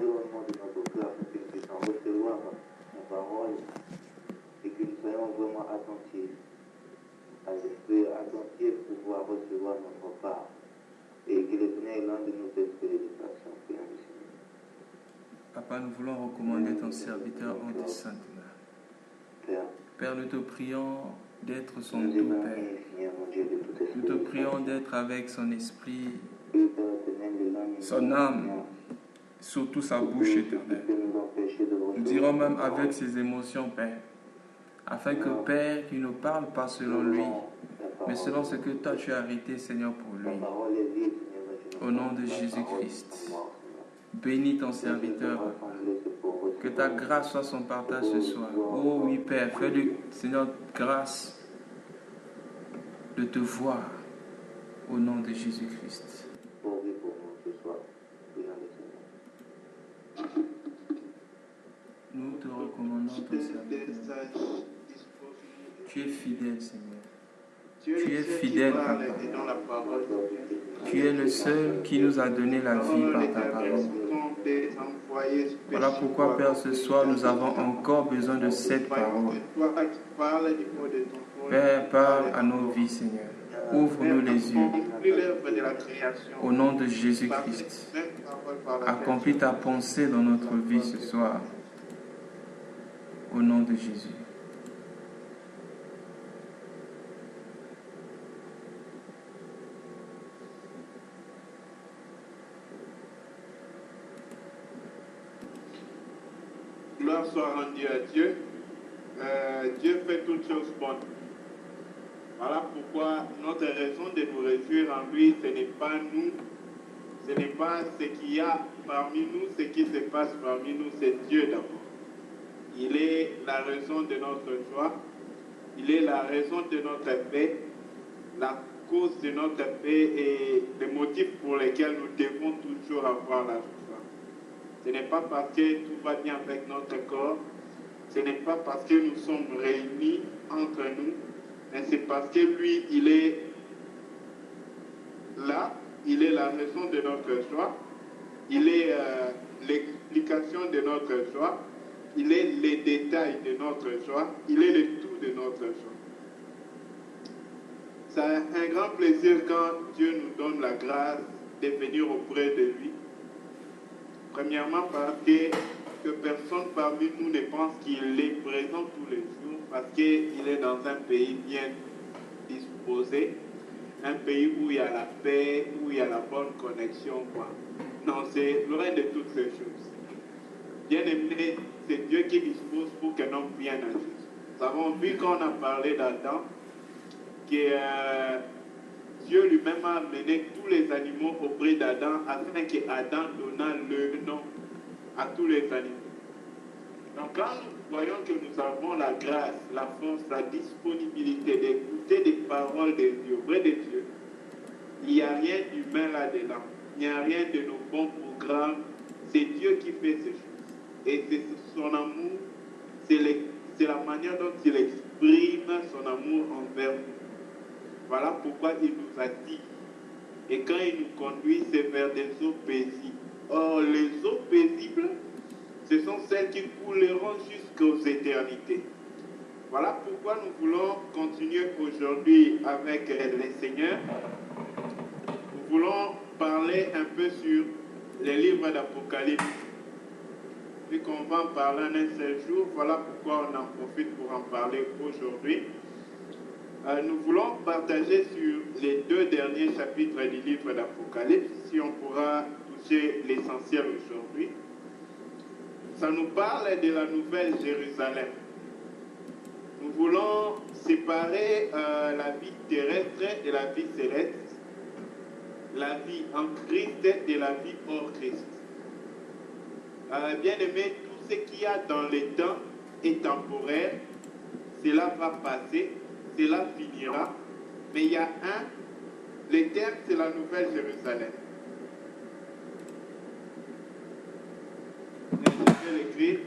l'environnement de notre cœur pour que nous puissions recevoir la parole et que nous soyons vraiment attentifs à l'esprit, attentifs pour pouvoir recevoir notre part. Et que le Seigneur est l'un de nos esprits de distraction. Prions le Seigneur. Papa, nous voulons recommander ton serviteur en tes saintes mains. Père, nous te prions d'être son tout Père. Nous te prions d'être avec son esprit, son âme, surtout sa bouche éternelle. Nous dirons même avec ses émotions, Père, afin que, Père, qu'il ne parle pas selon lui, mais selon ce que toi tu as arrêté, Seigneur, pour lui. Au nom de Jésus-Christ, bénis ton serviteur. Que ta grâce soit son partage ce soir. Oh oui, Père, fais-lui, Seigneur, grâce de te voir au nom de Jésus-Christ. Nous te recommandons ton serviteur. Tu es fidèle, Seigneur. Tu es fidèle, Papa. Tu es le seul qui nous a donné la vie par ta parole. Voilà pourquoi, Père, ce soir, nous avons encore besoin de cette parole. Père, parle à nos vies, Seigneur. Ouvre-nous les yeux. Au nom de Jésus-Christ, accomplis ta pensée dans notre vie ce soir. Au nom de Jésus. Gloire soit rendue à Dieu. Dieu fait toutes choses bonnes. Voilà pourquoi notre raison de nous réjouir en lui, ce n'est pas nous, ce n'est pas ce qu'il y a parmi nous, ce qui se passe parmi nous, c'est Dieu d'abord. Il est la raison de notre joie, il est la raison de notre paix, la cause de notre paix et le motif pour lequel nous devons toujours avoir la joie. Ce n'est pas parce que tout va bien avec notre corps, ce n'est pas parce que nous sommes réunis entre nous, mais c'est parce que lui, il est là, il est la raison de notre joie, il est l'explication de notre joie, il est les détails de notre joie, il est le tout de notre joie. C'est un grand plaisir quand Dieu nous donne la grâce de venir auprès de lui. Premièrement parce que personne parmi nous ne pense qu'il est présent tous les jours, parce qu'il est dans un pays bien disposé, un pays où il y a la paix, où il y a la bonne connexion, quoi. Non, c'est loin de toutes ces choses. Bien aimé, c'est Dieu qui dispose pour qu'un homme vienne à Jésus. Nous avons vu quand on a parlé d'Adam, que Dieu lui-même a amené tous les animaux auprès d'Adam afin qu'Adam donnât le nom à tous les animaux. Donc quand nous voyons que nous avons la grâce, la force, la disponibilité d'écouter des paroles de Dieu, auprès de Dieu, il n'y a rien d'humain là-dedans. Il n'y a rien de nos bons programmes. C'est Dieu qui fait ces choses. Et c'est son amour, c'est la manière dont il exprime son amour envers nous. Voilà pourquoi il nous a dit. Et quand il nous conduit, c'est vers des eaux paisibles. Or, les eaux paisibles, ce sont celles qui couleront jusqu'aux éternités. Voilà pourquoi nous voulons continuer aujourd'hui avec les seigneurs. Nous voulons parler un peu sur les livres d'Apocalypse. Vu qu'on va en parler en un seul jour, voilà pourquoi on en profite pour en parler aujourd'hui. Nous voulons partager sur les 2 derniers chapitres du livre d'Apocalypse, si on pourra toucher l'essentiel aujourd'hui. Ça nous parle de la nouvelle Jérusalem. Nous voulons séparer la vie terrestre de la vie céleste, la vie en Christ de la vie hors Christ. Bien aimé, tout ce qu'il y a dans les temps est temporaire, cela va passer, cela finira, mais il y a le terme c'est la nouvelle Jérusalem. Je vais l'écrire.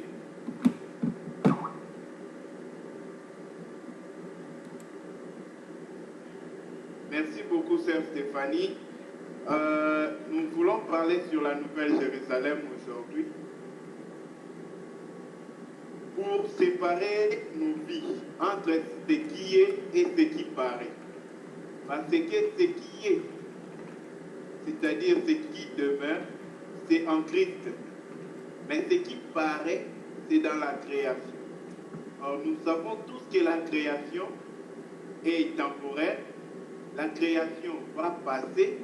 Merci beaucoup, sœur Stéphanie. Nous nous voulons parler sur la Nouvelle Jérusalem aujourd'hui pour séparer nos vies entre ce qui est et ce qui paraît. Parce que ce qui est, c'est-à-dire ce qui demeure, c'est en Christ. Mais ce qui paraît, c'est dans la création. Alors nous savons tous que la création est temporaire, la création va passer,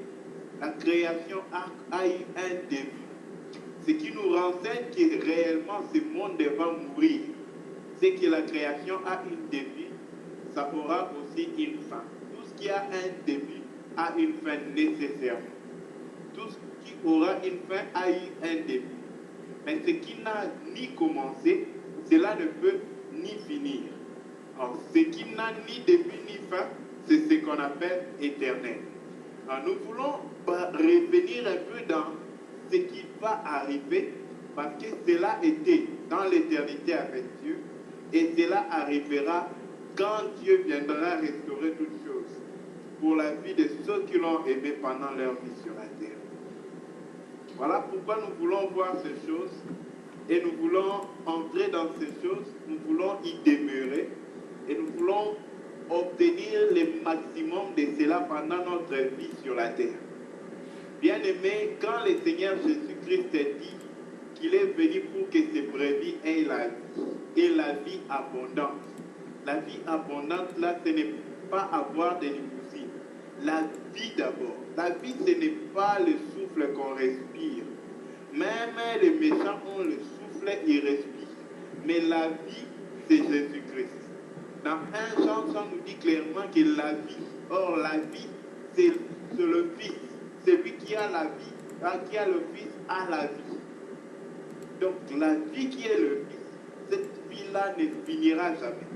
la création a eu un début. Ce qui nous renseigne que réellement ce monde va mourir. C'est que la création a un début, ça aura aussi une fin. Tout ce qui a un début a une fin nécessairement. Tout ce qui aura une fin a eu un début. Mais ce qui n'a ni commencé, cela ne peut ni finir. Alors, ce qui n'a ni début ni fin, c'est ce qu'on appelle éternel. Alors, nous voulons revenir un peu dans ce qui va arriver, parce que cela était dans l'éternité avec Dieu, et cela arrivera quand Dieu viendra restaurer toutes choses pour la vie de ceux qui l'ont aimé pendant leur vie sur la terre. Voilà pourquoi nous voulons voir ces choses et nous voulons entrer dans ces choses, nous voulons y demeurer et nous voulons obtenir le maximum de cela pendant notre vie sur la terre. Bien-aimés, quand le Seigneur Jésus-Christ dit qu'il est venu pour que ses brebis aient la vie et la vie abondante. La vie abondante, là, ce n'est pas avoir des limousines. La vie d'abord. La vie, ce n'est pas le souffle qu'on respire. Même les méchants ont le souffle, ils respirent. Mais la vie, c'est Jésus-Christ. Dans 1 Jean, ça nous dit clairement que la vie, or la vie, c'est le Fils. Celui qui a la vie, qui a le Fils, a la vie. Donc la vie qui est le Fils, cette vie-là ne finira jamais.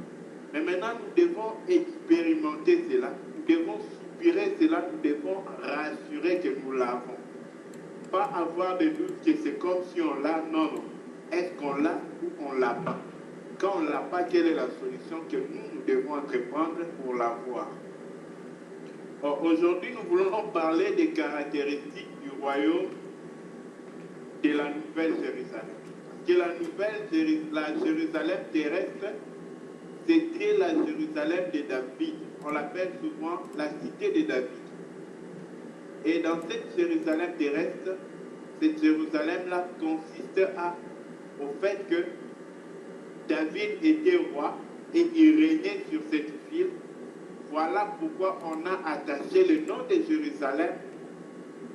Mais maintenant, nous devons expérimenter cela. Nous devons soupirer cela. Nous devons rassurer que nous l'avons. Pas avoir de doute que c'est comme si on l'a. Non, non. Est-ce qu'on l'a ou on ne l'a pas? Quand on ne l'a pas, quelle est la solution que nous devons entreprendre pour l'avoir? Aujourd'hui, nous voulons parler des caractéristiques du royaume de la Nouvelle Jérusalem. Parce que la Jérusalem terrestre, c'était la Jérusalem de David. On l'appelle souvent la cité de David. Et dans cette Jérusalem terrestre, cette Jérusalem-là consiste au fait que David était roi et il régnait sur cette ville. Voilà pourquoi on a attaché le nom de Jérusalem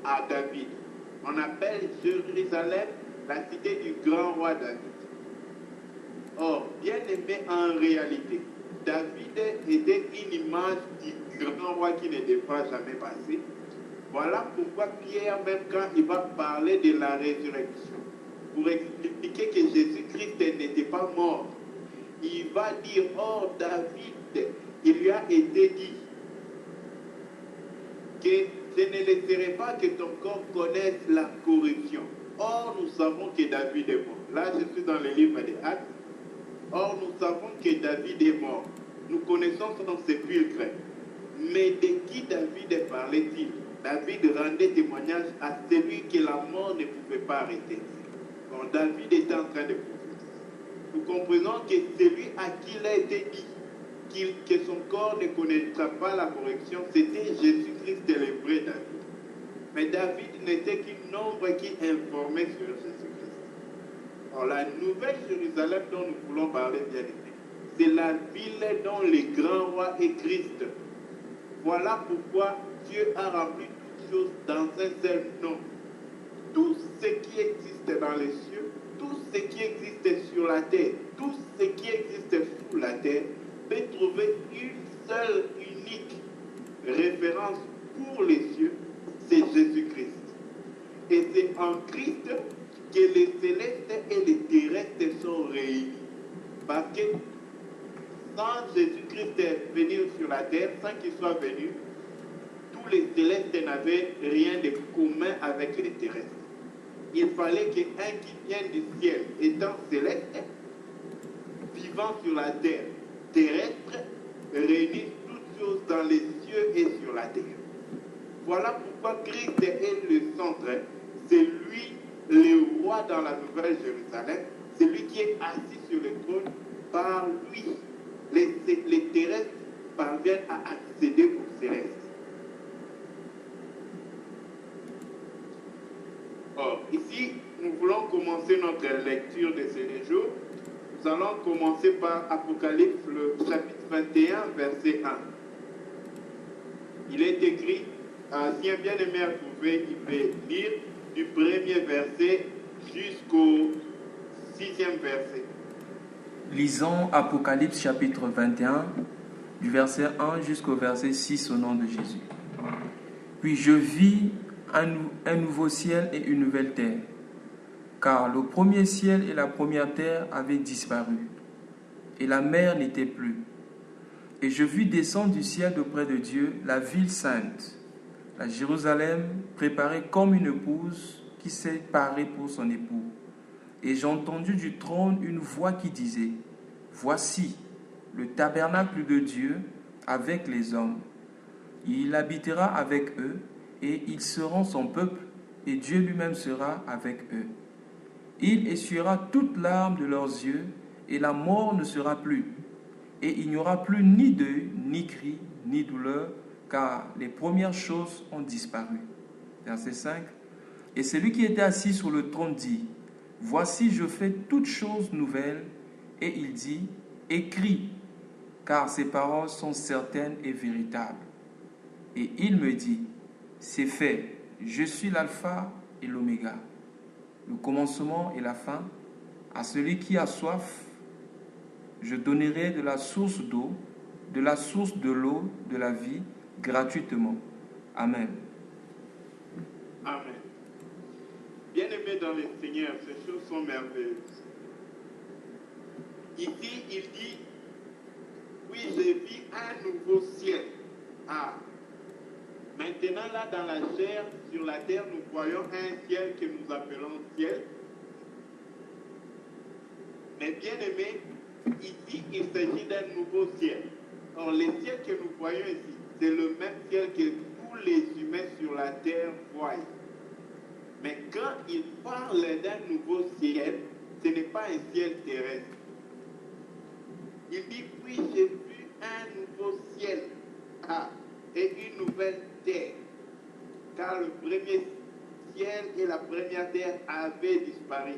à David. On appelle Jérusalem la cité du grand roi David. Or, bien aimé, en réalité, David était une image du grand roi qui n'était pas jamais passé. Voilà pourquoi Pierre, même quand il va parler de la résurrection, pour expliquer que Jésus-Christ n'était pas mort, il va dire, or David, il lui a été dit que je ne laisserai pas que ton corps connaisse la corruption. Or, nous savons que David est mort. Là, je suis dans le livre des Actes. Or, nous savons que David est mort. Nous connaissons son sépulcre. Mais de qui David parlait-il? David rendait témoignage à celui que la mort ne pouvait pas arrêter. Donc, David était en train de prophétiser. Nous comprenons que celui à qui il a été dit que son corps ne connaîtra pas la correction, c'était Jésus-Christ, le vrai David. Mais David n'était qu'une ombre qui informait sur Jésus-Christ. Alors la nouvelle Jérusalem dont nous voulons parler, bien aimé, c'est la ville dont le grand roi est Christ. Voilà pourquoi Dieu a rempli toutes choses dans un seul nom. Tout ce qui existe dans les cieux, tout ce qui existe sur la terre, tout ce qui existe sous la terre, peut trouver une seule, unique référence pour les cieux, c'est Jésus-Christ. Et c'est en Christ que les célestes et les terrestres sont réunis. Parce que sans Jésus-Christ venir sur la terre, sans qu'il soit venu, tous les célestes n'avaient rien de commun avec les terrestres. Il fallait qu'un qui vienne du ciel, étant céleste, vivant sur la terre, terrestre, réunisse toutes choses dans les cieux et sur la terre. Voilà pourquoi Christ est le centre. C'est lui le roi dans la nouvelle Jérusalem. C'est lui qui est assis sur le trône. Par lui, les terrestres parviennent à accéder au céleste. Or, ici, nous voulons commencer notre lecture de ce jour. Nous allons commencer par Apocalypse, le chapitre 21, verset 1. Il est écrit, si un bien-aimé a trouvé, il peut lire du premier verset jusqu'au 6e verset. Lisons Apocalypse chapitre 21, du verset 1 jusqu'au verset 6 au nom de Jésus. Puis je vis un nouveau ciel et une nouvelle terre, car le premier ciel et la première terre avaient disparu, et la mer n'était plus. Et je vis descendre du ciel d'auprès de Dieu la ville sainte, la Jérusalem, préparée comme une épouse qui s'est parée pour son époux. Et j'ai entendu du trône une voix qui disait, « Voici le tabernacle de Dieu avec les hommes. Il habitera avec eux, et ils seront son peuple, et Dieu lui-même sera avec eux. Il essuiera toute larme de leurs yeux, et la mort ne sera plus. Et il n'y aura plus ni deuil, ni cri, ni douleur, car les premières choses ont disparu. » Verset 5. Et celui qui était assis sur le trône dit, « Voici, je fais toutes choses nouvelles. » Et il dit, « Écris, car ces paroles sont certaines et véritables. » Et il me dit, « C'est fait, je suis l'alpha et l'oméga, le commencement et la fin. À celui qui a soif, je donnerai de la source d'eau, de la source de l'eau de la vie, gratuitement. Amen. » Amen. Bien-aimés dans le Seigneur, ces choses sont merveilleuses. Ici, il dit, oui, j'ai vu un nouveau ciel. Ah, maintenant là, dans la chair, sur la terre, nous voyons un ciel que nous appelons ciel. Mais bien-aimés, ici, il s'agit d'un nouveau ciel. Or, le ciel que nous voyons ici, c'est le même ciel que tous les humains sur la terre voient. Mais quand il parle d'un nouveau ciel, ce n'est pas un ciel terrestre. Il dit, puis j'ai vu un nouveau ciel et une nouvelle terre. Car le premier ciel et la première terre avaient disparu.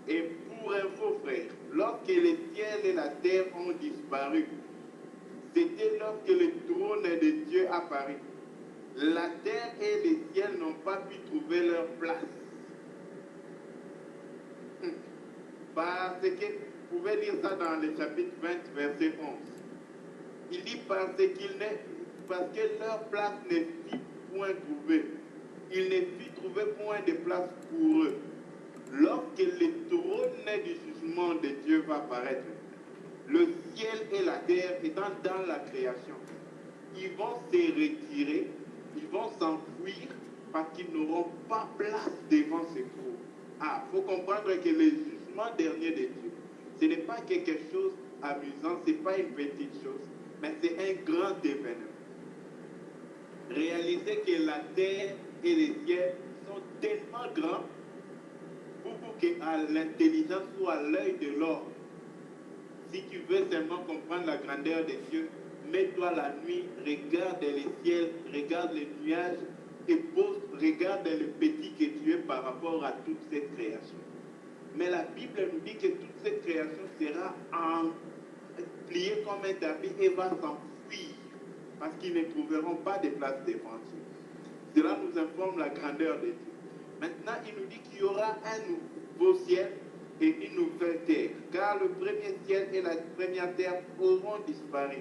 Et pour info, frère, lorsque le ciel et la terre ont disparu, c'était lorsque le trône de Dieu apparut. La terre et le ciel n'ont pas pu trouver leur place. Parce que, vous pouvez lire ça dans le chapitre 20, verset 11. Il dit parce que leur place ne fut point trouvée. Il ne fut trouvé point de place pour eux. Lorsque le trône du jugement de Dieu va apparaître, le ciel et la terre étant dans la création, ils vont se retirer, ils vont s'enfuir parce qu'ils n'auront pas place devant ce trône. Ah, il faut comprendre que le jugement dernier de Dieu, ce n'est pas quelque chose amusant, ce n'est pas une petite chose, mais c'est un grand événement. Réalisez que la terre et les ciels sont tellement grands pour qu'à l'intelligence ou à l'œil de l'homme, si tu veux seulement comprendre la grandeur des cieux, mets-toi la nuit, regarde les ciels, regarde les nuages et regarde le petit que tu es par rapport à toute cette création. Mais la Bible nous dit que toute cette création sera pliée comme un tapis et va s'enfuir parce qu'ils ne trouveront pas de place devant Dieu. Cela nous informe la grandeur de Dieu. Maintenant, il nous dit qu'il y aura un nouveau ciel et une nouvelle terre, car le premier ciel et la première terre auront disparu.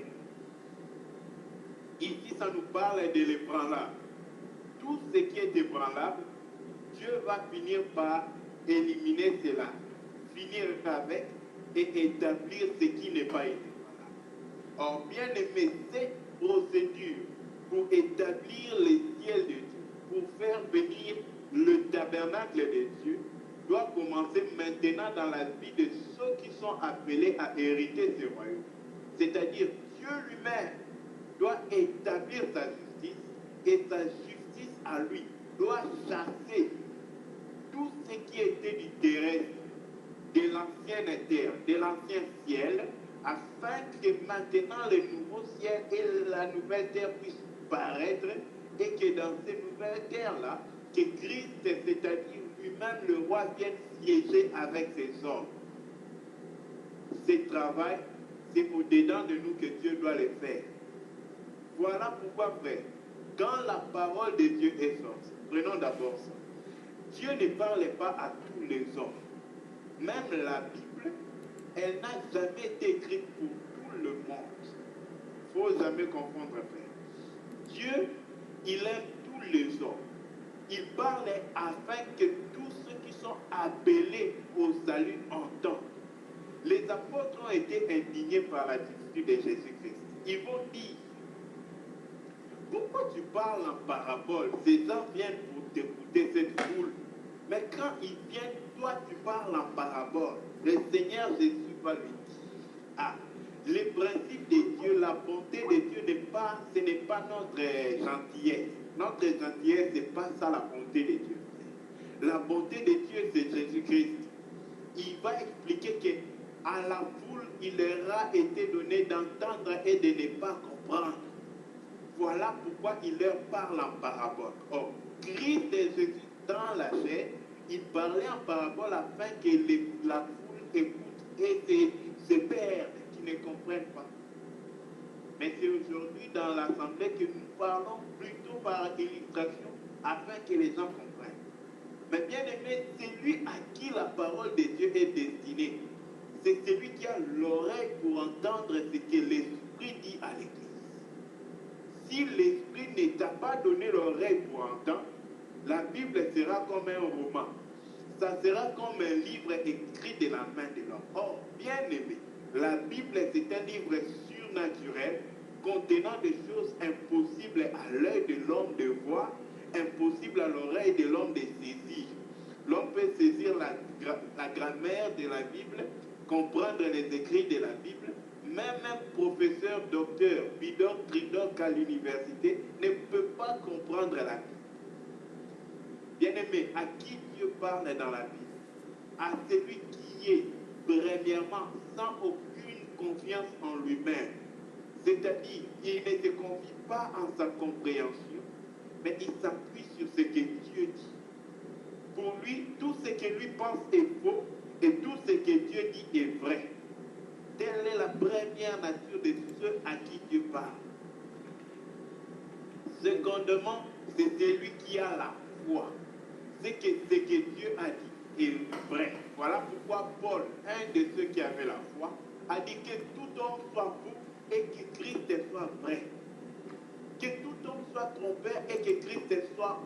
Ici, ça nous parle de l'ébranlable. Tout ce qui est ébranlable, Dieu va finir par éliminer cela, finir avec et établir ce qui n'est pas ébranlable. Or, bien aimé, cette procédure pour établir les ciels de Dieu, pour faire venir le tabernacle de Dieu, doit commencer maintenant dans la vie de ceux qui sont appelés à hériter ce royaume. C'est-à-dire Dieu lui-même doit établir sa justice et sa justice à lui doit chasser tout ce qui était du terrestre, de l'ancienne terre, de l'ancien ciel, afin que maintenant le nouveau ciel et la nouvelle terre puissent paraître, et que dans ces nouvelles terres-là, que Christ, c'est-à-dire lui-même le roi, vienne siéger avec ses hommes. Ce travail, c'est au-dedans de nous que Dieu doit le faire. Voilà pourquoi, frère, quand la parole de Dieu est sortie, prenons d'abord ça. Dieu ne parle pas à tous les hommes. Même la Bible, elle n'a jamais été écrite pour tout le monde. Il ne faut jamais confondre, frère. Dieu, il aime tous les hommes. Il parle afin que tous ceux qui sont appelés au salut entendent. Les apôtres ont été indignés par l'attitude de Jésus-Christ. Ils vont dire, pourquoi tu parles en parabole? Ces gens viennent pour t'écouter, cette foule. Mais quand ils viennent, toi tu parles en parabole. Le Seigneur Jésus va lui dire, ah, les principes de Dieu, la bonté de Dieu ce n'est pas notre gentillesse. Notre gentillesse, ce n'est pas ça la bonté de Dieu. La bonté de Dieu, c'est Jésus-Christ. Il va expliquer qu'à la foule, il leur a été donné d'entendre et de ne pas comprendre. Voilà pourquoi il leur parle en parabole. Or, Christ et Jésus, dans la chair, il parlait en parabole afin que la foule écoute et se perde, qui ne comprennent pas. Mais c'est aujourd'hui dans l'assemblée que nous parlons plutôt par illustration afin que les gens comprennent. Mais bien aimé, c'est lui à qui la parole de Dieu est destinée. C'est celui qui a l'oreille pour entendre ce que l'Esprit dit à l'Église. Si l'Esprit ne t'a pas donné l'oreille pour entendre, la Bible sera comme un roman. Ça sera comme un livre écrit de la main de l'homme. Or, bien aimé, la Bible c'est un livre surnaturel contenant des choses impossibles à l'œil de l'homme de voir, impossibles à l'oreille de l'homme de saisir. L'homme peut saisir la grammaire de la Bible, comprendre les écrits de la Bible. Même un professeur, docteur, bidoc, tridoc à l'université ne peut pas comprendre la Bible. Bien-aimé, à qui Dieu parle dans la Bible? À celui qui est, premièrement, sans aucune confiance en lui-même. C'est-à-dire, il ne se confie pas en sa compréhension, mais il s'appuie sur ce que Dieu dit. Pour lui, tout ce que lui pense est faux, et tout ce que Dieu dit est vrai. Telle est la première nature de ceux à qui Dieu parle. Secondement, c'est celui qui a la foi. C'est que ce que Dieu a dit est vrai. Voilà pourquoi Paul, un de ceux qui avait la foi, a dit que tout homme soit faux et que Christ soit vrai. Que tout homme soit trompeur et que Christ soit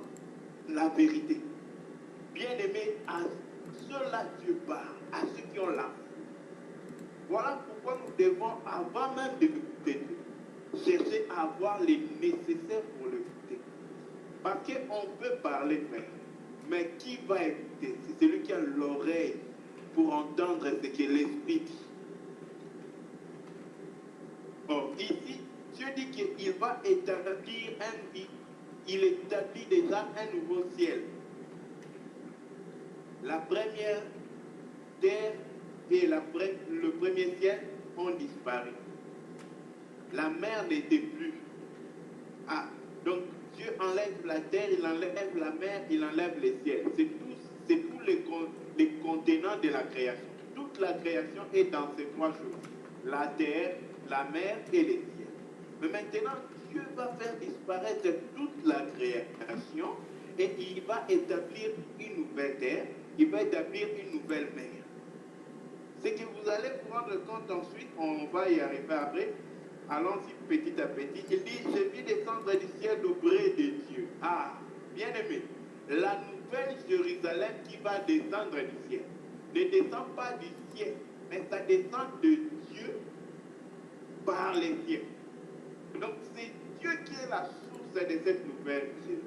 la vérité. Bien-aimé, à ceux-là Dieu parle, à ceux qui ont la foi. Voilà pourquoi nous devons, avant même d'écouter Dieu, chercher à avoir les nécessaires pour l'écouter. Parce qu'on peut parler, frère, mais qui va écouter? C'est celui qui a l'oreille pour entendre ce que l'Esprit dit. Or, ici, Dieu dit qu'il va établir un vie. Il établit déjà un nouveau ciel. La première terre et le premier ciel ont disparu. La mer n'était plus. Ah, donc Dieu enlève la terre, il enlève la mer, il enlève les ciels. C'est tous les contenants de la création. Toute la création est dans ces trois choses. La terre, la mer et les ciels. Mais maintenant, Dieu va faire disparaître toute la création et il va établir une nouvelle terre, il va établir une nouvelle mer. C'est que vous allez prendre compte ensuite, on va y arriver après. Allons-y petit à petit. Il dit, je vis descendre du ciel auprès de Dieu. Ah, bien aimé, la nouvelle Jérusalem qui va descendre du ciel ne descend pas du ciel, mais ça descend de Dieu par les cieux. Donc c'est Dieu qui est la source de cette nouvelle Jérusalem.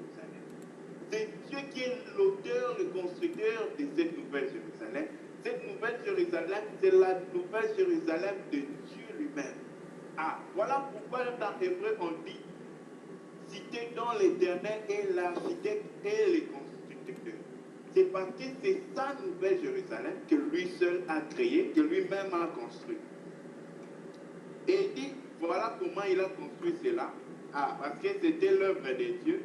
C'est Dieu qui est l'auteur, le constructeur de cette nouvelle Jérusalem. Cette nouvelle Jérusalem, c'est la nouvelle Jérusalem de Dieu lui-même. Ah, voilà pourquoi dans Hébreu on dit, cité dans l'Éternel est l'architecte et le constructeur. C'est parce que c'est sa nouvelle Jérusalem que lui seul a créé, que lui-même a construit. Et il dit, voilà comment il a construit cela. Ah, parce que c'était l'œuvre de Dieu.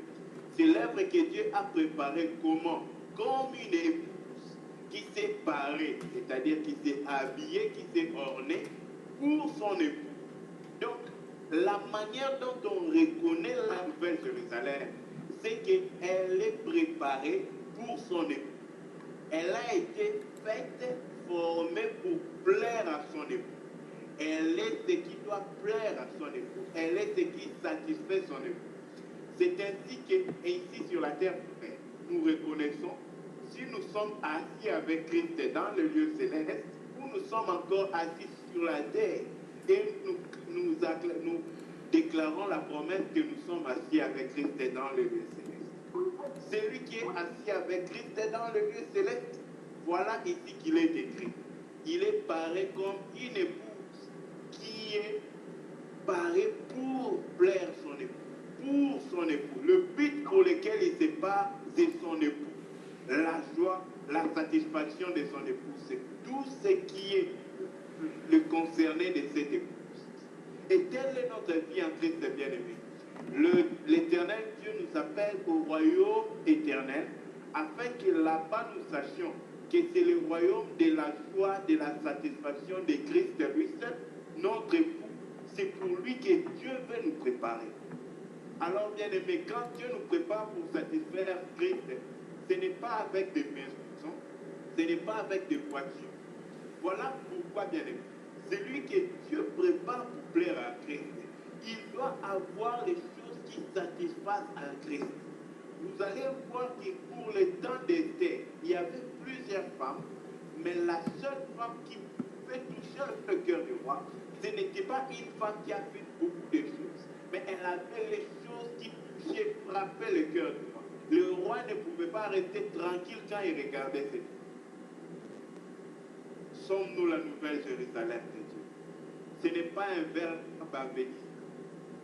C'est l'œuvre que Dieu a préparée comment? Comme une épouse qui s'est parée, c'est-à-dire qui s'est habillée, qui s'est ornée pour son époux. Donc, la manière dont on reconnaît la nouvelle Jérusalem, c'est qu'elle est préparée pour son époux. Elle a été faite, formée pour plaire à son époux. Elle est ce qui doit plaire à son époux. Elle est ce qui satisfait son époux. C'est ainsi que, ici sur la terre, nous reconnaissons, si nous sommes assis avec Christ dans le lieu céleste, ou nous sommes encore assis sur la terre, et nous déclarons la promesse que nous sommes assis avec Christ dans le lieu céleste. Celui qui est assis avec Christ dans le lieu céleste, voilà ici qu'il est écrit. Il est paré comme une épouse qui est parée pour plaire son époux, pour son époux. Le but pour lequel il se part, c'est son époux. La joie, la satisfaction de son époux, c'est tout ce qui est le concerné de cette épouse. Et telle est notre vie en Christ bien-aimé. L'Éternel Dieu nous appelle au royaume éternel, afin que là-bas nous sachions que c'est le royaume de la joie, de la satisfaction de Christ, lui seul, notre époux. C'est pour lui que Dieu veut nous préparer. Alors, bien-aimé, quand Dieu nous prépare pour satisfaire Christ, ce n'est pas avec des maisons, ce n'est pas avec des voitures. Voilà pourquoi, bien-aimé, celui que Dieu prépare pour plaire à Christ, il doit avoir les choses qui satisfassent à Christ. Vous allez voir que pour le temps d'Esther, il y avait plusieurs femmes, mais la seule femme qui pouvait toucher le cœur du roi, ce n'était pas une femme qui a fait beaucoup de choses, mais elle avait les choses qui touchaient, frappaient le cœur du roi. Le roi ne pouvait pas rester tranquille quand il regardait cette femme. Sommes-nous la nouvelle Jérusalem de Dieu? Ce n'est pas un verbe à bénir.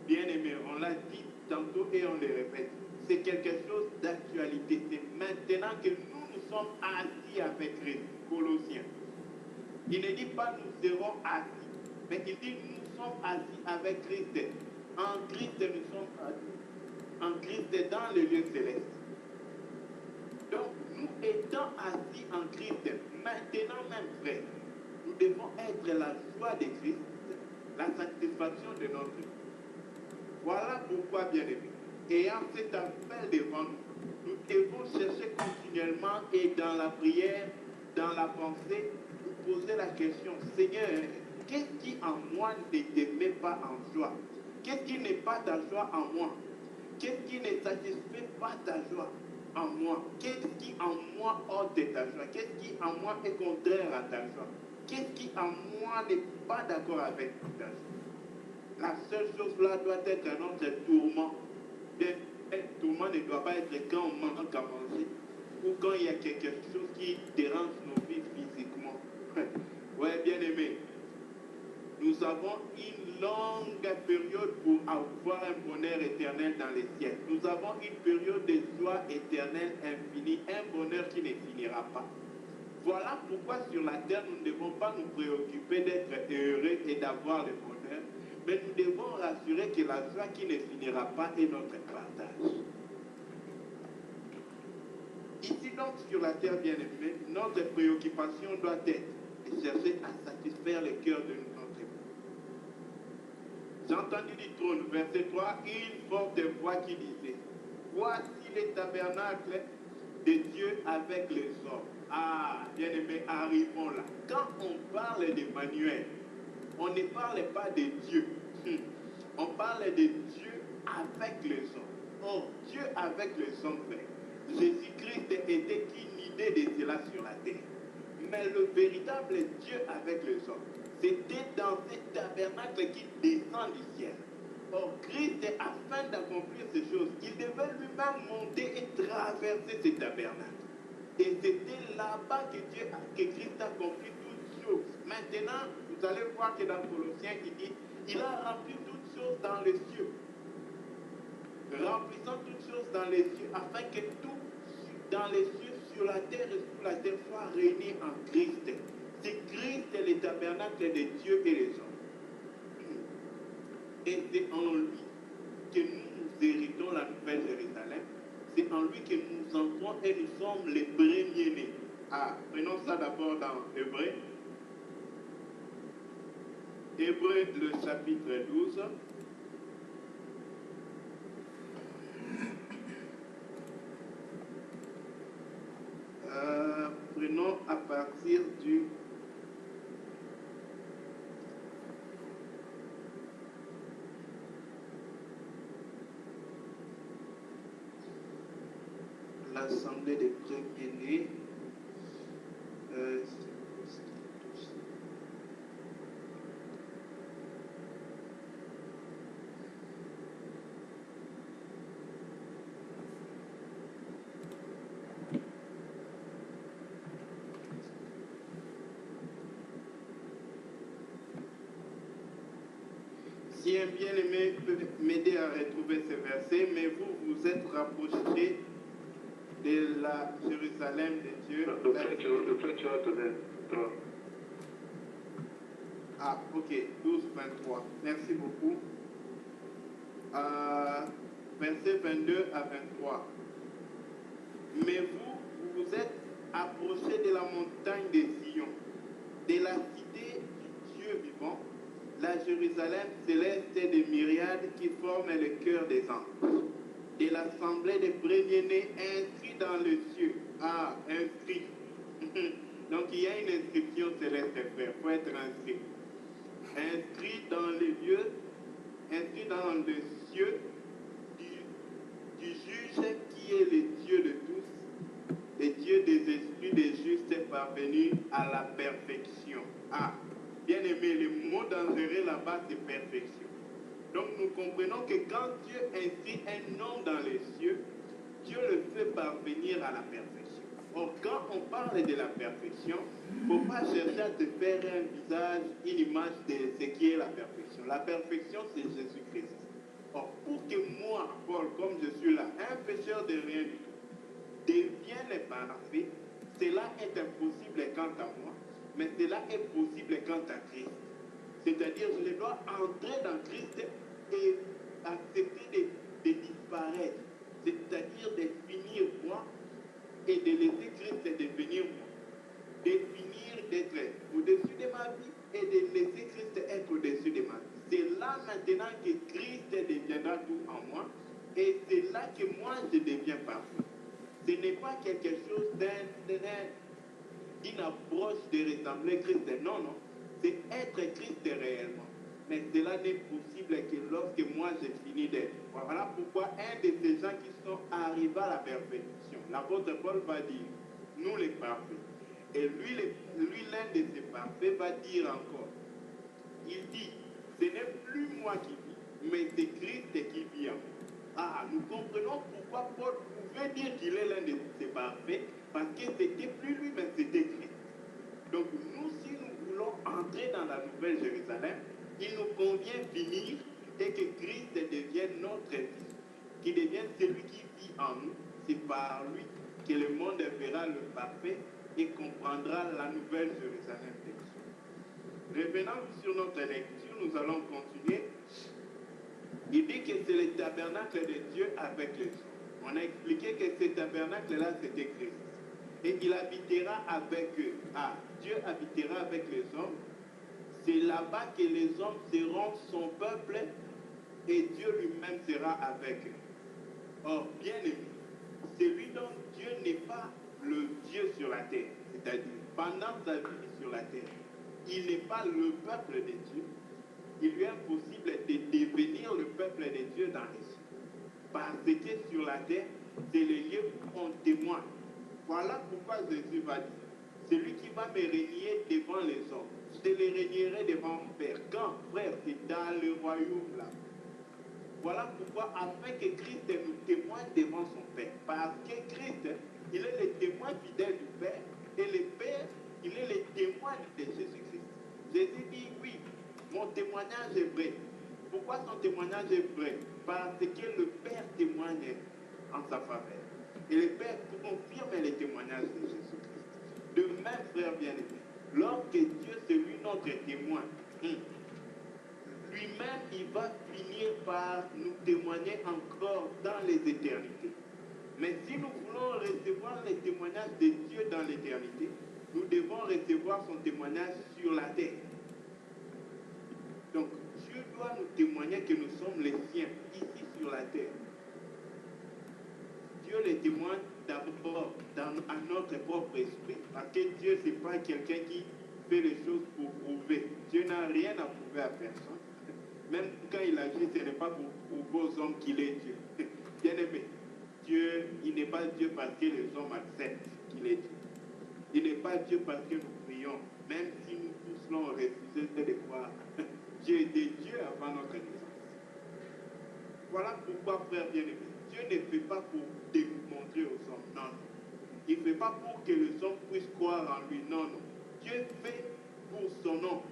Bien-aimé, on l'a dit tantôt et on le répète. C'est quelque chose d'actualité. C'est maintenant que nous sommes assis avec Christ. Colossiens. Il ne dit pas nous serons assis, mais il dit nous sommes assis avec Christ. En Christ, nous sommes assis. En Christ, dans le lieu céleste. Donc, nous étant assis en Christ, maintenant même, frère, nous devons être la joie de Christ, la satisfaction de notre vie. Voilà pourquoi, bien-aimés, ayant cet appel devant nous, nous devons chercher continuellement et dans la prière, dans la pensée, nous poser la question, Seigneur, qu'est-ce qui en moi ne te met pas en joie? Qu'est-ce qui n'est pas ta joie en moi? Qu'est-ce qui ne satisfait pas ta joie en moi? Qu'est-ce qui en moi ôte ta joie? Qu'est-ce qui en moi est contraire à ta joie? Qu'est-ce qui en moi n'est pas d'accord avec ta joie? La seule chose là doit être notre tourment. Un tourment ne doit pas être quand on manque à manger ou quand il y a quelque chose qui dérange nos vies physiquement. Oui, bien aimé, nous avons une longue période pour avoir un bonheur éternel dans les cieux. Nous avons une période de joie éternelle infinie, un bonheur qui ne finira pas. Voilà pourquoi sur la terre, nous ne devons pas nous préoccuper d'être heureux et d'avoir le bonheur, mais nous devons rassurer que la joie qui ne finira pas est notre partage. Ici donc sur la terre bien-aimée, notre préoccupation doit être de chercher à satisfaire le cœur de notre époux. J'ai entendu du trône, verset 3, une forte voix qui disait, voici les tabernacles de Dieu avec les hommes. Ah, bien-aimés, arrivons là. Quand on parle d'Emmanuel, on ne parle pas de Dieu. On parle de Dieu avec les hommes. Or, Dieu avec les hommes, Jésus-Christ était une idée de cela sur la terre. Mais le véritable Dieu avec les hommes, c'était dans ce tabernacle qui descend du ciel. Or, Christ, afin d'accomplir ces choses, il devait lui-même monter et traverser ce tabernacle. Et c'était là-bas que Christ a accompli toutes choses. Maintenant, vous allez voir que dans Colossiens, il dit, il a rempli toutes choses dans les cieux. remplissant toutes choses dans les cieux, afin que tout dans les cieux, sur la terre et sous la terre soit réuni en Christ. C'est Christ le tabernacle de Dieu et les hommes. Et c'est en lui que nous héritons la nouvelle Jérusalem. C'est en lui que nous entrons et nous sommes les premiers-nés. Ah, prenons ça d'abord dans Hébreu. Hébreu, le chapitre 12. Prenons à partir du l'assemblée des premiers-nés. Si un bien-aimé peut m'aider à retrouver ce verset, mais vous vous êtes rapprochés de la Jérusalem de Dieu. Ah, ok, 12, 23. Merci beaucoup. Verset 22 à 23. Mais vous vous êtes approchés de la montagne de Sion, de la cité du Dieu vivant, la Jérusalem céleste des myriades qui forment le cœur des anges, de l'assemblée des premiers-nés inscrits dans le ciel. Ah, inscrits. Donc il y a une inscription céleste, frère, il faut être inscrit. Inscrit dans les lieux, inscrit dans le ciel du juge qui est le Dieu de tous, le Dieu des esprits des justes parvenus à la perfection. Ah, bien aimé, le mot dangereux là-bas, c'est perfection. Donc nous comprenons que quand Dieu inscrit un homme dans les cieux, Dieu le fait parvenir à la perfection. Or, quand on parle de la perfection, il ne faut pas chercher à te faire un visage, une image de ce qui est la perfection. La perfection, c'est Jésus-Christ. Or, pour que moi, Paul, comme je suis là, un pécheur de rien du tout, devienne parfait, cela est impossible quant à moi, mais cela est possible quant à Christ. C'est-à-dire, je dois entrer dans Christ et accepter de disparaître, c'est-à-dire de finir moi et de laisser Christ devenir moi, de finir d'être au-dessus de ma vie et de laisser Christ être au-dessus de ma vie. C'est là maintenant que Christ deviendra tout en moi et c'est là que moi je deviens parfait. Ce n'est pas quelque chose d'une approche de ressembler Christ. Non, non. C'est être Christ réellement. Mais cela n'est possible que lorsque moi j'ai fini d'être. Voilà pourquoi un de ces gens qui sont arrivés à la perfection, l'apôtre Paul va dire, nous les parfaits. Et lui l'un de ces parfaits, va dire encore, il dit, ce n'est plus moi qui vis, mais c'est Christ qui vit en moi. Ah, nous comprenons pourquoi Paul pouvait dire qu'il est l'un de ces parfaits, parce que c'était plus lui, mais c'était Christ. Donc nous, si nous voulons entrer dans la nouvelle Jérusalem, il nous convient finir et que Christ devienne notre vie, qu'il devienne celui qui vit en nous. C'est par lui que le monde verra le parfait et comprendra la nouvelle Jérusalem de Dieu. Revenant sur notre lecture, nous allons continuer. Il dit que c'est le tabernacle de Dieu avec les hommes. On a expliqué que ce tabernacle-là, c'était Christ. Et il habitera avec eux. Ah, Dieu habitera avec les hommes. C'est là-bas que les hommes seront son peuple et Dieu lui-même sera avec eux. Or, bien aimé, celui dont Dieu n'est pas le Dieu sur la terre, c'est-à-dire pendant sa vie sur la terre, il n'est pas le peuple de Dieu, il lui est impossible de devenir le peuple de Dieu dans les cieux. Parce que sur la terre, c'est le lieu où on témoigne. Voilà pourquoi Jésus va dire, celui qui va me régner devant les hommes, je le régnerai devant mon Père. Quand, frère, c'est dans le royaume là. Voilà pourquoi, afin que Christ nous témoigne devant son Père. Parce que Christ, il est le témoin fidèle du Père, et le Père, il est le témoin de Jésus-Christ. Jésus dit, oui, mon témoignage est vrai. Pourquoi son témoignage est vrai? Parce que le Père témoigne en sa faveur. Et le Père confirme les témoignages de Jésus-Christ. De même, frère bien-aimé, lorsque Dieu, c'est lui notre témoin, lui-même, il va finir par nous témoigner encore dans les éternités. Mais si nous voulons recevoir les témoignages de Dieu dans l'éternité, nous devons recevoir son témoignage sur la terre. Donc, Dieu doit nous témoigner que nous sommes les siens, ici sur la terre. Dieu les témoigne d'abord à notre propre esprit, parce que Dieu, ce n'est pas quelqu'un qui fait les choses pour prouver. Dieu n'a rien à prouver à personne. Même quand il agit, ce n'est pas pour vos hommes qu'il est Dieu. Bien aimé, Dieu, il n'est pas Dieu parce que les hommes acceptent qu'il est Dieu. Il n'est pas Dieu parce que nous prions, même si nous tous l'ont refusé de croire. Dieu était Dieu avant notre naissance. Voilà pourquoi, frère bien-aimé, Dieu ne fait pas pour démontrer aux hommes, non, non. Il ne fait pas pour que les hommes puissent croire en lui, non, non. Dieu fait pour son nom.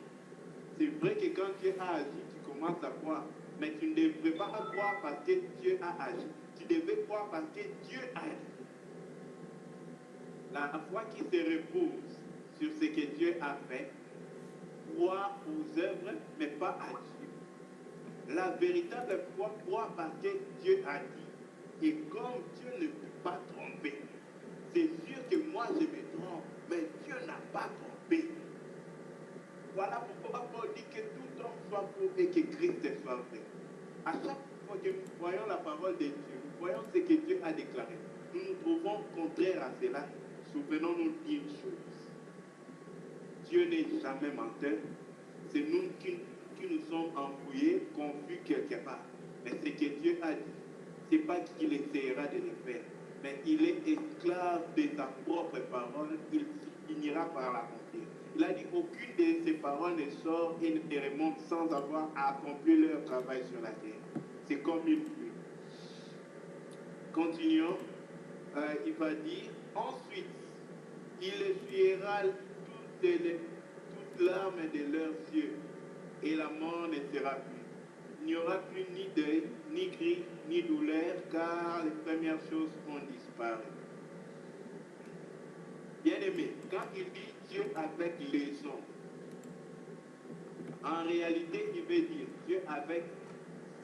C'est vrai que quand Dieu a agi, tu commences à croire. Mais tu ne devrais pas croire parce que Dieu a agi. Tu devais croire parce que Dieu a agi. La foi qui se repose sur ce que Dieu a fait, croit aux œuvres, mais pas agir. La véritable foi croit parce que Dieu a dit. Et comme Dieu ne peut pas tromper, c'est sûr que moi je me trompe, mais Dieu n'a pas trompé. Voilà pourquoi Paul dit que tout homme soit faux et que Christ soit vrai. À chaque fois que nous voyons la parole de Dieu, nous voyons ce que Dieu a déclaré. Nous nous trouvons contraires à cela. Souvenons-nous d'une chose. Dieu n'est jamais menteur. C'est nous qui nous sommes embrouillés, confus quelque part. Mais ce que Dieu a dit, ce n'est pas qu'il essaiera de le faire. Mais il est esclave de sa propre parole. Il finira par l'accomplir. Il a dit qu'aucune de ses paroles ne sort et ne remonte sans avoir accompli leur travail sur la terre. C'est comme une pluie. Continuons. Il va dire, ensuite, il essuiera toutes larmes de leurs yeux, et la mort ne sera plus. Il n'y aura plus ni deuil, ni cri, ni douleur, car les premières choses ont disparu. Bien-aimé, quand il dit Dieu avec les hommes, en réalité, il veut dire Dieu avec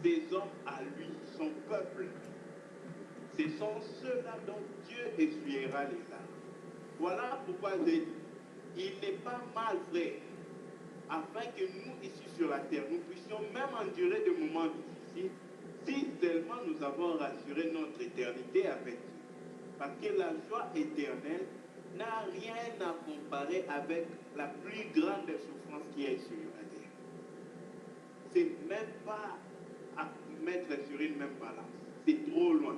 ses hommes à lui, son peuple. Ce sont ceux-là dont Dieu essuiera les larmes. Voilà pourquoi j'ai dit, il n'est pas mal, frère, afin que nous, ici sur la terre, nous puissions même endurer des moments difficiles, si seulement nous avons rassuré notre éternité avec Dieu. Parce que la joie éternelle n'a rien à comparer avec la plus grande souffrance qui est sur la terre. C'est même pas à mettre sur une même balance. C'est trop loin.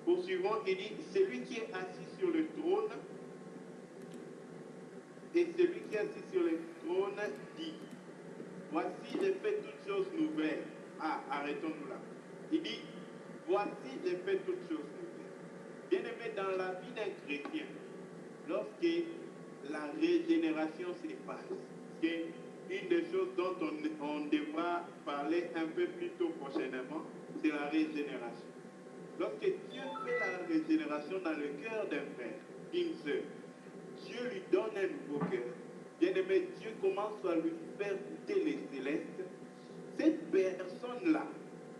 Poursuivant, il dit, celui qui est assis sur le trône, et celui qui est assis sur le trône dit, voici, j'ai fait toutes choses nouvelles. Ah, arrêtons-nous là. Il dit, voici, j'ai fait toutes choses nouvelles. Bien aimé, dans la vie d'un chrétien, lorsque la régénération se passe, c'est une des choses dont on devra parler un peu plus tôt prochainement, c'est la régénération. Lorsque Dieu fait la régénération dans le cœur d'un frère, d'une sœur, Dieu lui donne un nouveau cœur. Bien-aimé, Dieu commence à lui faire goûter les célestes. Cette personne-là,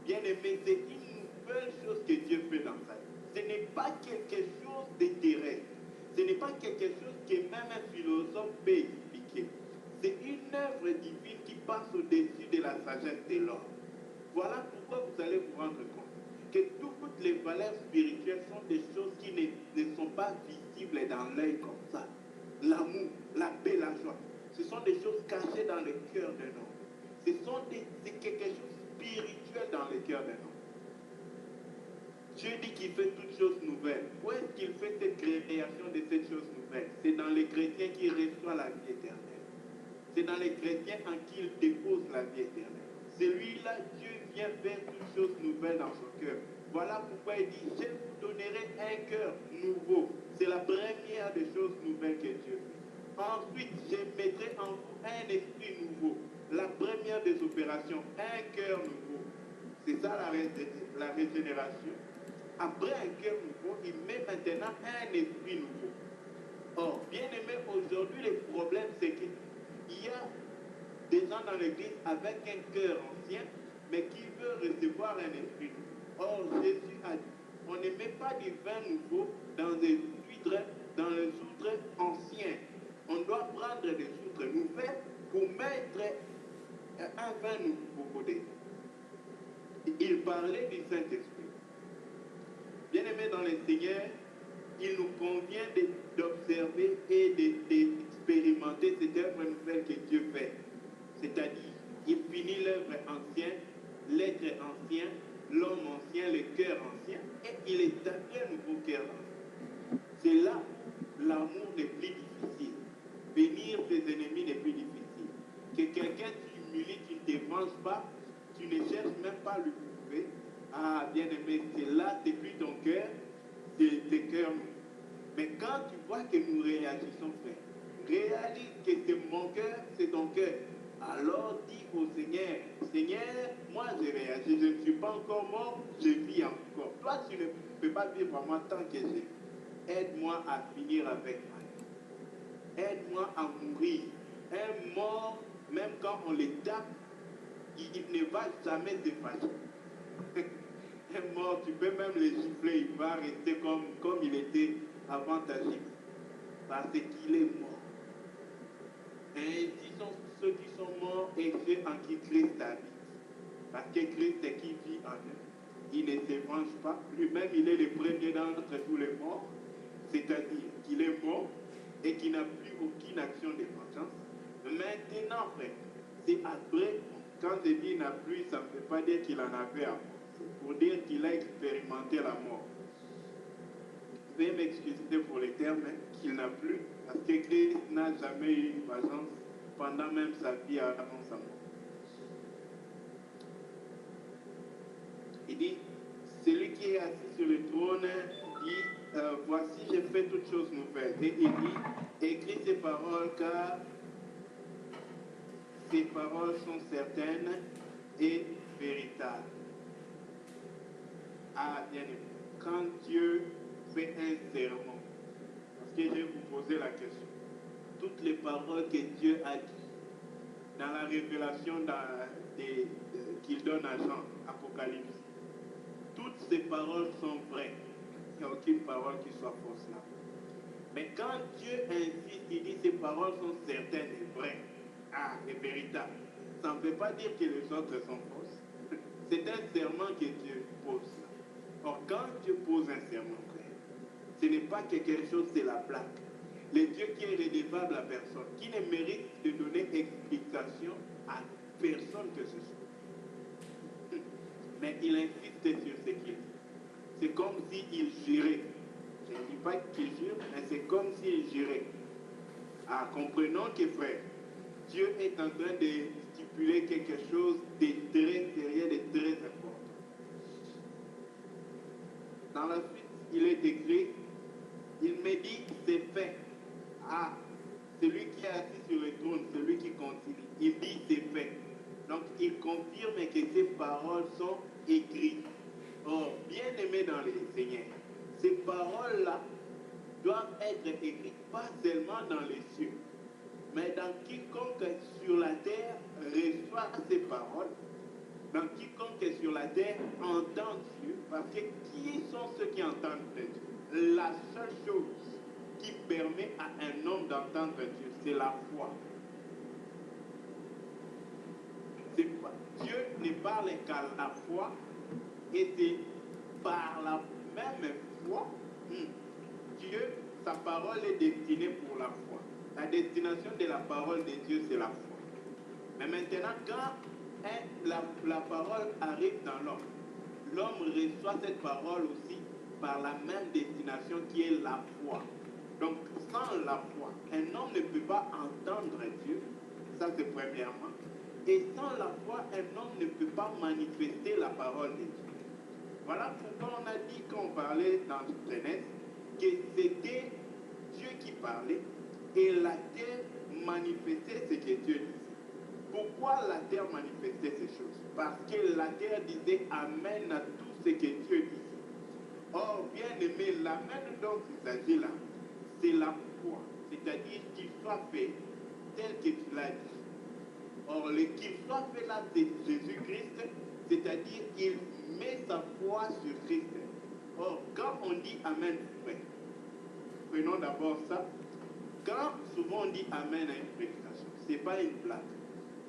bien-aimé, c'est une nouvelle chose que Dieu fait dans sa vie. Ce n'est pas quelque chose de terrestre. Ce n'est pas quelque chose que même un philosophe peut expliquer. C'est une œuvre divine qui passe au-dessus de la sagesse de l'homme. Voilà pourquoi vous allez vous rendre compte que toutes les valeurs spirituelles sont des choses qui ne sont pas visibles dans l'œil comme ça. L'amour, la paix, la joie, ce sont des choses cachées dans le cœur d'un homme. C'est quelque chose de spirituel dans le cœur d'un homme. Dieu dit qu'il fait toutes choses nouvelles. Où est-ce qu'il fait cette création de ces choses nouvelles? C'est dans les chrétiens qui reçoivent la vie éternelle. C'est dans les chrétiens en qui il dépose la vie éternelle. Celui-là, Dieu vient faire toutes choses nouvelles dans son cœur. Voilà pourquoi il dit, je vous donnerai un cœur nouveau. C'est la première des choses nouvelles que Dieu fait. Ensuite, je mettrai en vous un esprit nouveau. La première des opérations, un cœur nouveau. C'est ça la régénération. Après un cœur nouveau, il met maintenant un esprit nouveau. Or, bien aimé, aujourd'hui, le problème, c'est qu'il y a des gens dans l'église avec un cœur ancien, mais qui veut recevoir un esprit nouveau. Or, Jésus a dit, on ne met pas du vin nouveau dans les outres anciens. On doit prendre des outres nouvelles pour mettre un vin nouveau dedans. Il parlait du Saint-Esprit. Bien aimé dans le Seigneur, il nous convient d'observer et d'expérimenter cette œuvre nouvelle que Dieu fait. C'est-à-dire, il finit l'œuvre ancienne, l'être ancien, l'homme ancien, le cœur ancien, et il établit un nouveau cœur ancien. C'est là l'amour n'est plus difficile. Bénir tes ennemis n'est plus difficile. Que quelqu'un t'humilie, tu ne te venges pas, tu ne cherches même pas à lui prouver. Ah, bien aimé, c'est là, c'est plus ton cœur, c'est tes cœurs. Mais quand tu vois que nous réagissons, frère, réalise que c'est mon cœur, c'est ton cœur. Alors dis au Seigneur, Seigneur, moi j'ai réagi, je ne suis pas encore mort, je vis encore. Toi, tu ne peux pas vivre en moi tant que j'ai. Aide-moi à finir avec moi. Aide-moi à mourir. Un mort, même quand on le tape, il ne va jamais se fâcher. Un mort, tu peux même le gifler, il va rester comme il était avant ta gifle. Parce qu'il est mort. Et ainsi sont ceux qui sont morts et ceux en qui Christ habite. Parce que Christ est qui vit en eux. Il ne se venge pas. Lui-même, il est le premier d'entre tous les morts. C'est-à-dire qu'il est mort et qu'il n'a plus aucune action de vengeance. Maintenant, frère, c'est après, quand je dis n'a plus, ça ne veut pas dire qu'il en avait avant. C'est pour dire qu'il a expérimenté la mort. Je vais m'excuser pour les termes qu'il n'a plus, parce que Christ n'a jamais eu une vengeance pendant même sa vie avant sa mort. Il dit, celui qui est assis sur le trône dit, voici j'ai fait toutes choses nouvelles. Et il dit, écris ces paroles car ces paroles sont certaines et véritables. Ah, bien aimé, quand Dieu fait un serment, parce que je vais vous poser la question, toutes les paroles que Dieu a dit dans la révélation qu'il donne à Jean, Apocalypse, toutes ces paroles sont vraies. Il n'y a aucune parole qui soit fausse là. Mais quand Dieu insiste, il dit ces paroles sont certaines et vraies, et véritables. Ça ne veut pas dire que les autres sont fausses. C'est un serment que Dieu pose là. Or, quand Dieu pose un serment, ce n'est pas que quelque chose, c'est la plaque. Le Dieu qui est redevable à personne, qui ne mérite de donner explication à personne que ce soit. Mais il insiste sur ce qu'il dit. C'est comme s'il jurait. Je ne dis pas qu'il jure, mais c'est comme s'il jurait. Ah, comprenons que, frère, Dieu est en train de stipuler quelque chose de très sérieux, de très important. Dans la suite, il est écrit, il me dit, c'est fait. Ah, celui qui est assis sur le trône, celui qui continue, il dit, c'est fait. Donc, il confirme que ces paroles sont écrites. Or, bien aimé dans le Seigneur, ces paroles-là doivent être écrites pas seulement dans les cieux, mais dans quiconque sur la terre reçoit ces paroles, dans quiconque sur la terre entend Dieu, parce que qui sont ceux qui entendent Dieu? La seule chose qui permet à un homme d'entendre Dieu, c'est la foi. Dieu ne parle qu'à la foi, et c'est par la même foi, Dieu, sa parole est destinée pour la foi. La destination de la parole de Dieu, c'est la foi. Mais maintenant, quand la parole arrive dans l'homme reçoit cette parole aussi par la même destination qui est la foi. Donc, sans la foi, un homme ne peut pas entendre Dieu. Ça, c'est premièrement. Et sans la foi, un homme ne peut pas manifester la parole de Dieu. Voilà pourquoi on a dit, quand on parlait dans Genèse, que c'était Dieu qui parlait et la terre manifestait ce que Dieu disait. Pourquoi la terre manifestait ces choses? Parce que la terre disait Amen à tout ce que Dieu dit. Or, bien aimé, l'amen dont il s'agit là, c'est la foi. C'est-à-dire qu'il soit fait tel que tu l'as dit. Or, le qu'il soit fait là, c'est Jésus-Christ, c'est-à-dire qu'il met sa foi sur Christ. Or, quand on dit Amen, frère, prenons d'abord ça. Quand souvent on dit Amen à une prédication, ce n'est pas une blague.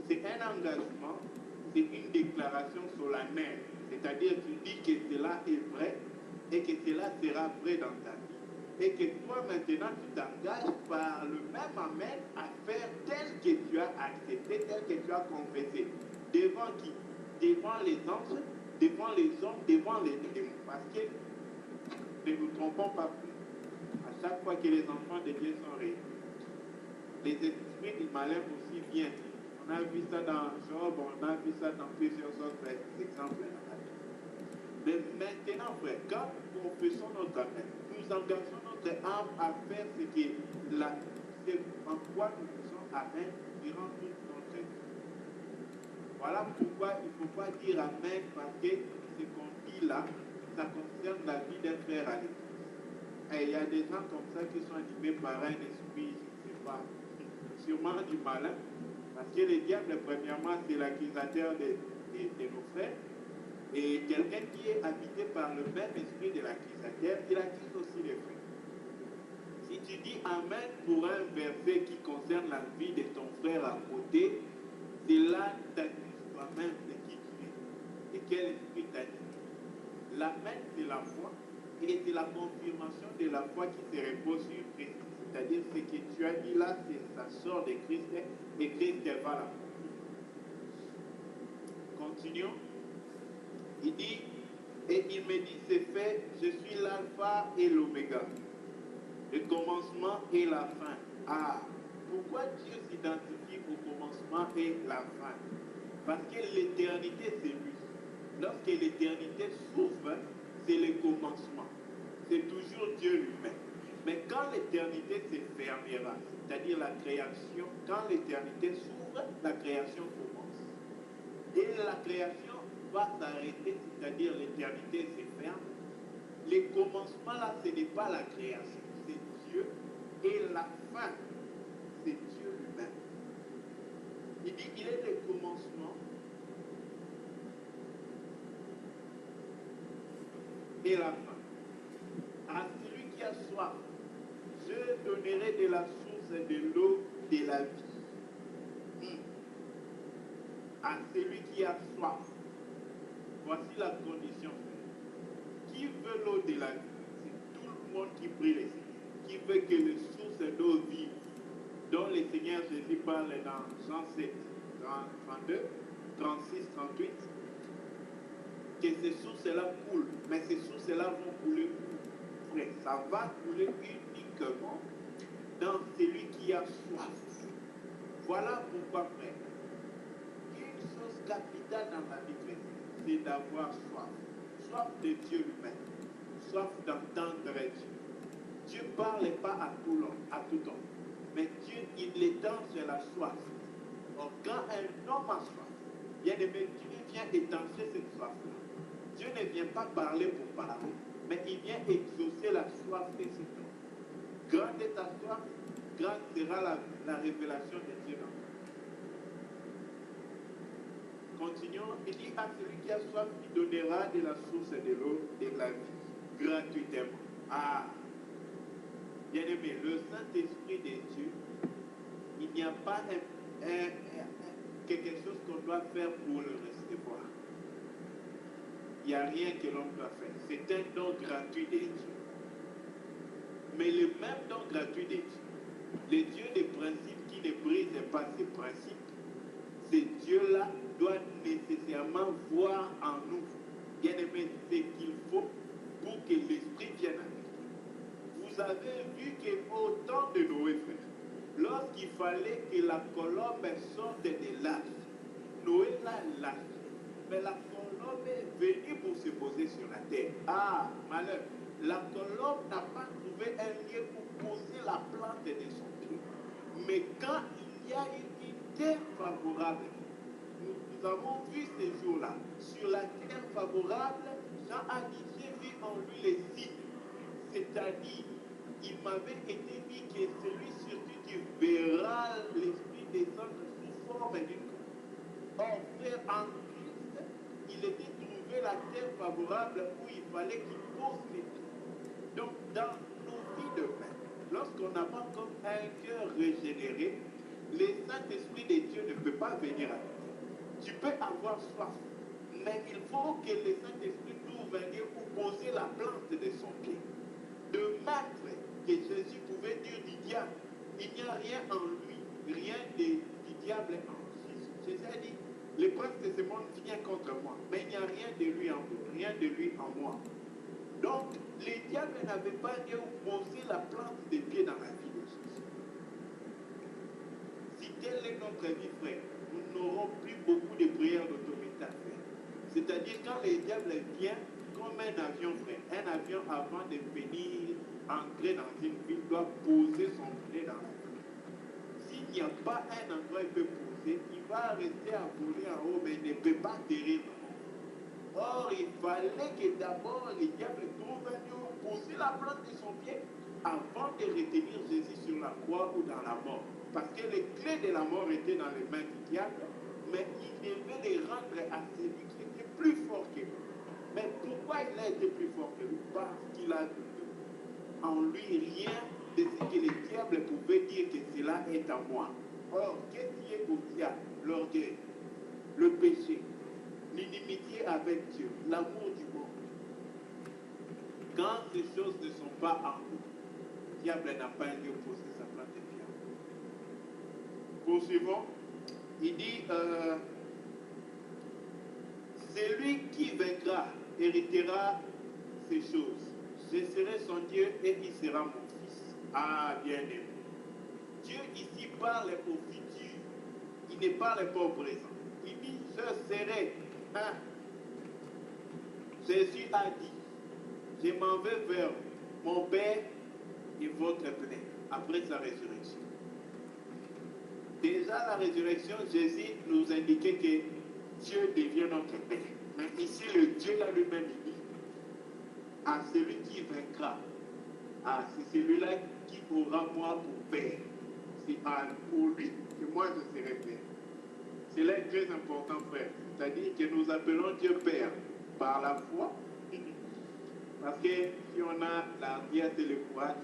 C'est un engagement, c'est une déclaration solennelle. C'est-à-dire tu dis que cela est vrai et que cela sera vrai dans ta vie. Et que toi maintenant tu t'engages par le même Amen à faire tel que tu as accepté, tel que tu as confessé. Devant qui? Devant les anges, devant les hommes, devant les démons. Parce que ne nous trompons pas plus. À chaque fois que les enfants de Dieu sont réunis, les esprits du malin aussi viennent. On a vu ça dans Job, on a vu ça dans plusieurs autres exemples dans la vie. Mais maintenant, frère, quand nous confessons notre Amen, nous engageons notre âme à faire c'est en quoi nous faisons Amen durant toute notre vie. Voilà pourquoi il ne faut pas dire Amen parce que ce qu'on dit là, ça concerne la vie d'un frère à l'église. Et il y a des gens comme ça qui sont animés par un esprit, je ne sais pas, sûrement du malin. Parce que le diable, premièrement, c'est l'accusateur de nos frères. Et quelqu'un qui est habité par le même esprit de l'accusateur, il accuse aussi les frères. Si tu dis Amen pour un verset qui concerne la vie de ton frère à côté, c'est là que tu accuses toi-même de qui tu es. Et quel esprit t'anime. L'amen, c'est la foi. Et c'est la confirmation de la foi qui se repose sur Christ. C'est-à-dire ce que tu as dit là, ça sort de Christ et Christ va là. Continuons. Il dit, et il me dit, c'est fait, je suis l'alpha et l'oméga, le commencement et la fin. Ah, pourquoi Dieu s'identifie au commencement et la fin? Parce que l'éternité, c'est lui. Lorsque l'éternité s'ouvre, c'est le commencement. C'est toujours Dieu lui-même. Mais quand l'éternité se fermera, c'est-à-dire la création, quand l'éternité s'ouvre, la création commence. Et la création va s'arrêter, c'est-à-dire l'éternité se ferme. Le commencement là, ce n'est pas la création, c'est Dieu. Et la fin, c'est Dieu lui-même. Il dit qu'il est le commencement et la fin. À celui qui a soif, je donnerai de la source de l'eau de la vie. À celui qui a soif. Voici la condition. Qui veut l'eau de la vie? C'est tout le monde qui prie le Seigneur. Qui veut que les sources d'eau vive, dont le Seigneur Jésus parle dans Jean 7, 32, 36, 38, que ces sources-là coulent. Mais ces sources-là vont couler où? Frère, ça va couler uniquement dans celui qui a soif. Voilà pourquoi, frère, une chose capitale dans la vie chrétienne, c'est d'avoir soif. Soif de Dieu lui-même. Soif d'entendre Dieu. Dieu ne parle pas à tout homme. Mais Dieu, il étend sur la soif. Or, quand un homme a soif, bien aimé, Dieu vient étancher cette soif-là. Dieu ne vient pas parler pour parler, mais il vient exaucer la soif de cet homme. Grande est ta soif, grande sera la révélation de Dieu dans toi. Continuons, il dit à celui qui a soif, il donnera de la source de l'eau de la vie, gratuitement. Ah, bien aimé, le Saint-Esprit de Dieu, il n'y a pas quelque chose qu'on doit faire pour le recevoir. Il n'y a rien que l'on doit faire. C'est un don gratuit de Dieu. Mais le même don gratuit de Dieu, le Dieu des principes qui ne brise pas ses principes, ce Dieu-là doit nécessairement voir en nous, bien aimé, ce qu'il faut pour que l'Esprit vienne avec nous. Vous avez vu qu'au temps de Noé, frère, lorsqu'il fallait que la colombe sorte de l'arche, Noé l'a lâché. Mais la colombe est venue pour se poser sur la terre. Ah, malheur, la colombe n'a pas trouvé un lieu pour poser la plante de son pied. Mais quand il y a une terre favorable, nous avons vu ces jours-là. Sur la terre favorable, Jean a dit, j'ai vu en lui les signes. C'est-à-dire, il m'avait été dit que celui sur qui tu verras l'Esprit descendre sous forme d'une coupe. Or, frère, en Christ, il était trouvé la terre favorable où il fallait qu'il pose les pieds. Donc, dans nos vies de paix, lorsqu'on n'a pas comme un cœur régénéré, le Saint-Esprit de Dieu ne peut pas venir à toi. Tu peux avoir soif, mais il faut que le Saint-Esprit nous vienne pour poser la plante de son pied. De maître que Jésus pouvait dire du diable, il n'y a rien en lui, rien du diable en Jésus. Jésus a dit, le prince de ce monde vient contre moi, mais il n'y a rien de lui en vous, rien de lui en moi. Donc, les diables n'avaient pas posé la plante des pieds dans la vie de Jésus. Si telle est notre vie, frère, nous n'aurons plus beaucoup de prières d'autorité à faire. C'est-à-dire quand les diables viennent, comme un avion, frère, un avion avant de venir entrer dans une ville doit poser son pied dans la ville. S'il n'y a pas un endroit où il peut poser, il va rester à voler en haut, mais il ne peut pas atterrir. Or, il fallait que d'abord les diables trouvent un lieu où poser la plante de son pied avant de retenir Jésus sur la croix ou dans la mort. Parce que les clés de la mort étaient dans les mains du diable, mais il devait les rendre à celui qui était plus fort que lui. Mais pourquoi il a été plus fort que lui? Parce qu'il a en lui rien de ce que le diable pouvait dire que cela est à moi. Or, qu'est-ce qui est au diable? L'orgueil, le péché, l'inimitié avec Dieu, l'amour du monde. Quand ces choses ne sont pas en nous, le diable n'a pas lieu de poser sa plante de pied. Poursuivons. Il dit, celui qui vaincra héritera ces choses. Je serai son Dieu et il sera mon fils. Ah, bien-aimé. Dieu ici parle au futur. Il ne parle pas au présent. Il dit, je serai. Jésus a dit, je m'en vais vers mon Père et votre Père, après sa résurrection. Déjà la résurrection, Jésus nous indiquait que Dieu devient notre Père. Mais ici, le Dieu là lui-même dit, à celui qui vaincra, c'est celui-là qui aura moi pour Père. C'est pour lui que moi je serai Père. Cela est très important, frère. C'est-à-dire que nous appelons Dieu Père par la foi. Parce que si on a l'ardiesse et le courage,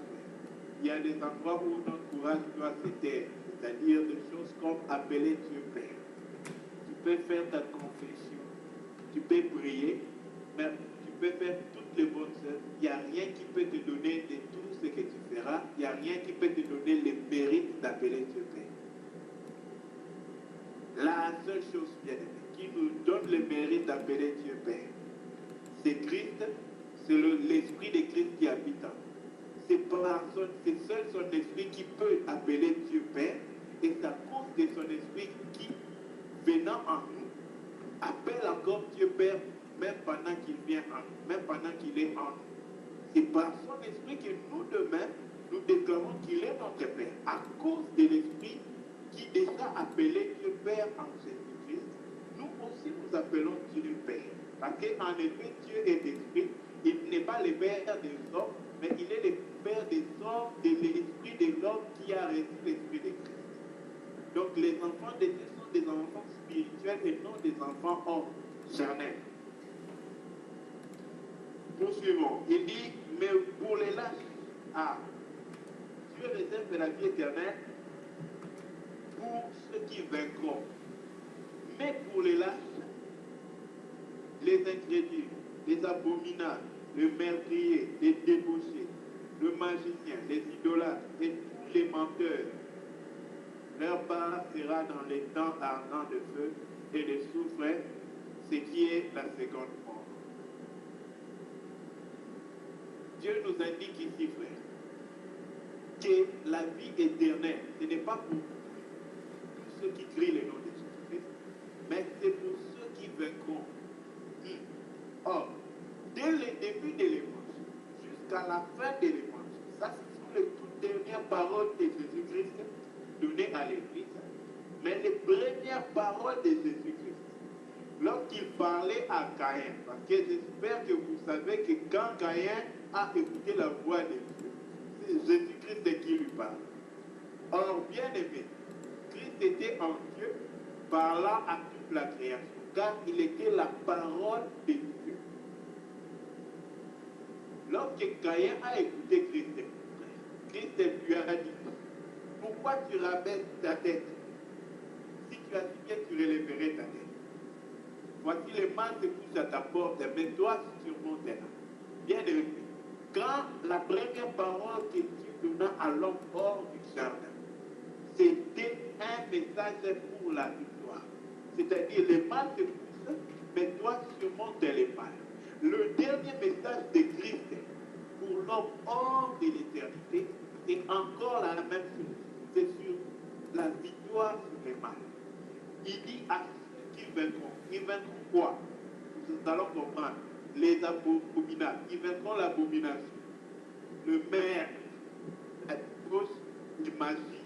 il y a des endroits où notre courage doit se taire. C'est-à-dire des choses comme appeler Dieu Père. Tu peux faire ta confession, tu peux prier, mais tu peux faire toutes les bonnes choses. Il n'y a rien qui peut te donner de tout ce que tu feras. Il n'y a rien qui peut te donner le mérite d'appeler Dieu Père. La seule chose, bien-aimée, qui nous donne le mérite d'appeler Dieu Père, c'est Christ, c'est l'Esprit de Christ qui habite en nous. C'est seul son esprit qui peut appeler Dieu Père, et c'est à cause de son esprit qui, venant en nous, appelle encore Dieu Père, même pendant qu'il vient en nous, même pendant qu'il est en nous. C'est par son esprit que nous, demain, nous déclarons qu'il est notre Père, à cause de l'esprit qui déjà appelait Dieu Père en Jésus-Christ. Nous aussi, nous appelons Dieu Père. Parce qu'en effet, Dieu est esprit. Il n'est pas le Père des hommes, mais il est le Père des hommes, de l'esprit de l'homme qui a reçu l'esprit de Christ. Donc les enfants de Dieu sont des enfants spirituels et non des enfants hommes charnels. Poursuivons. Il dit, mais pour les lâches, Dieu réserve la vie éternelle pour ceux qui vaincront. Mais pour les lâches, les incrédules, les abominables, les meurtriers, les débauchés, le magicien, les idolâtres et tous les menteurs, leur part sera dans les temps ardents de feu et de soufre, ce qui est la seconde mort. Dieu nous indique ici, frère, que la vie éternelle, ce n'est pas pour ceux qui crient le nom de Jésus-Christ, mais c'est pour ceux qui vaincront. Or, dès le début de l'évangile jusqu'à la fin de l'évangile, ça ce sont les toutes dernières paroles de Jésus-Christ données à l'Église. mais les premières paroles de Jésus-Christ, lorsqu'il parlait à Caïn, parce que j'espère que vous savez que quand Caïn a écouté la voix de Dieu, c'est Jésus-Christ qui lui parle. Or, bien aimé, Christ était en Dieu, parlant à toute la création, car il était la parole de Dieu. Lorsque Caïn a écouté Christ lui a dit, pourquoi tu rabaisses ta tête? Si tu as su bien, tu relèverais ta tête. Voici les mains se poussent à ta porte, mais toi surmontes-la. Bien aimé, quand la première parole que Dieu donna à l'homme hors du jardin, c'était un message pour la victoire. C'est-à-dire, les mal se poussent, mais toi surmontes les mal. Le dernier message de Christ pour l'homme hors de l'éternité, c'est encore la même chose. C'est sur la victoire sur les mal. Il dit à ceux qui vaincront. Ils vaincront quoi? Nous allons comprendre. Les abominables. Ils vaincront l'abomination, le meurtre, la fausse, la magie,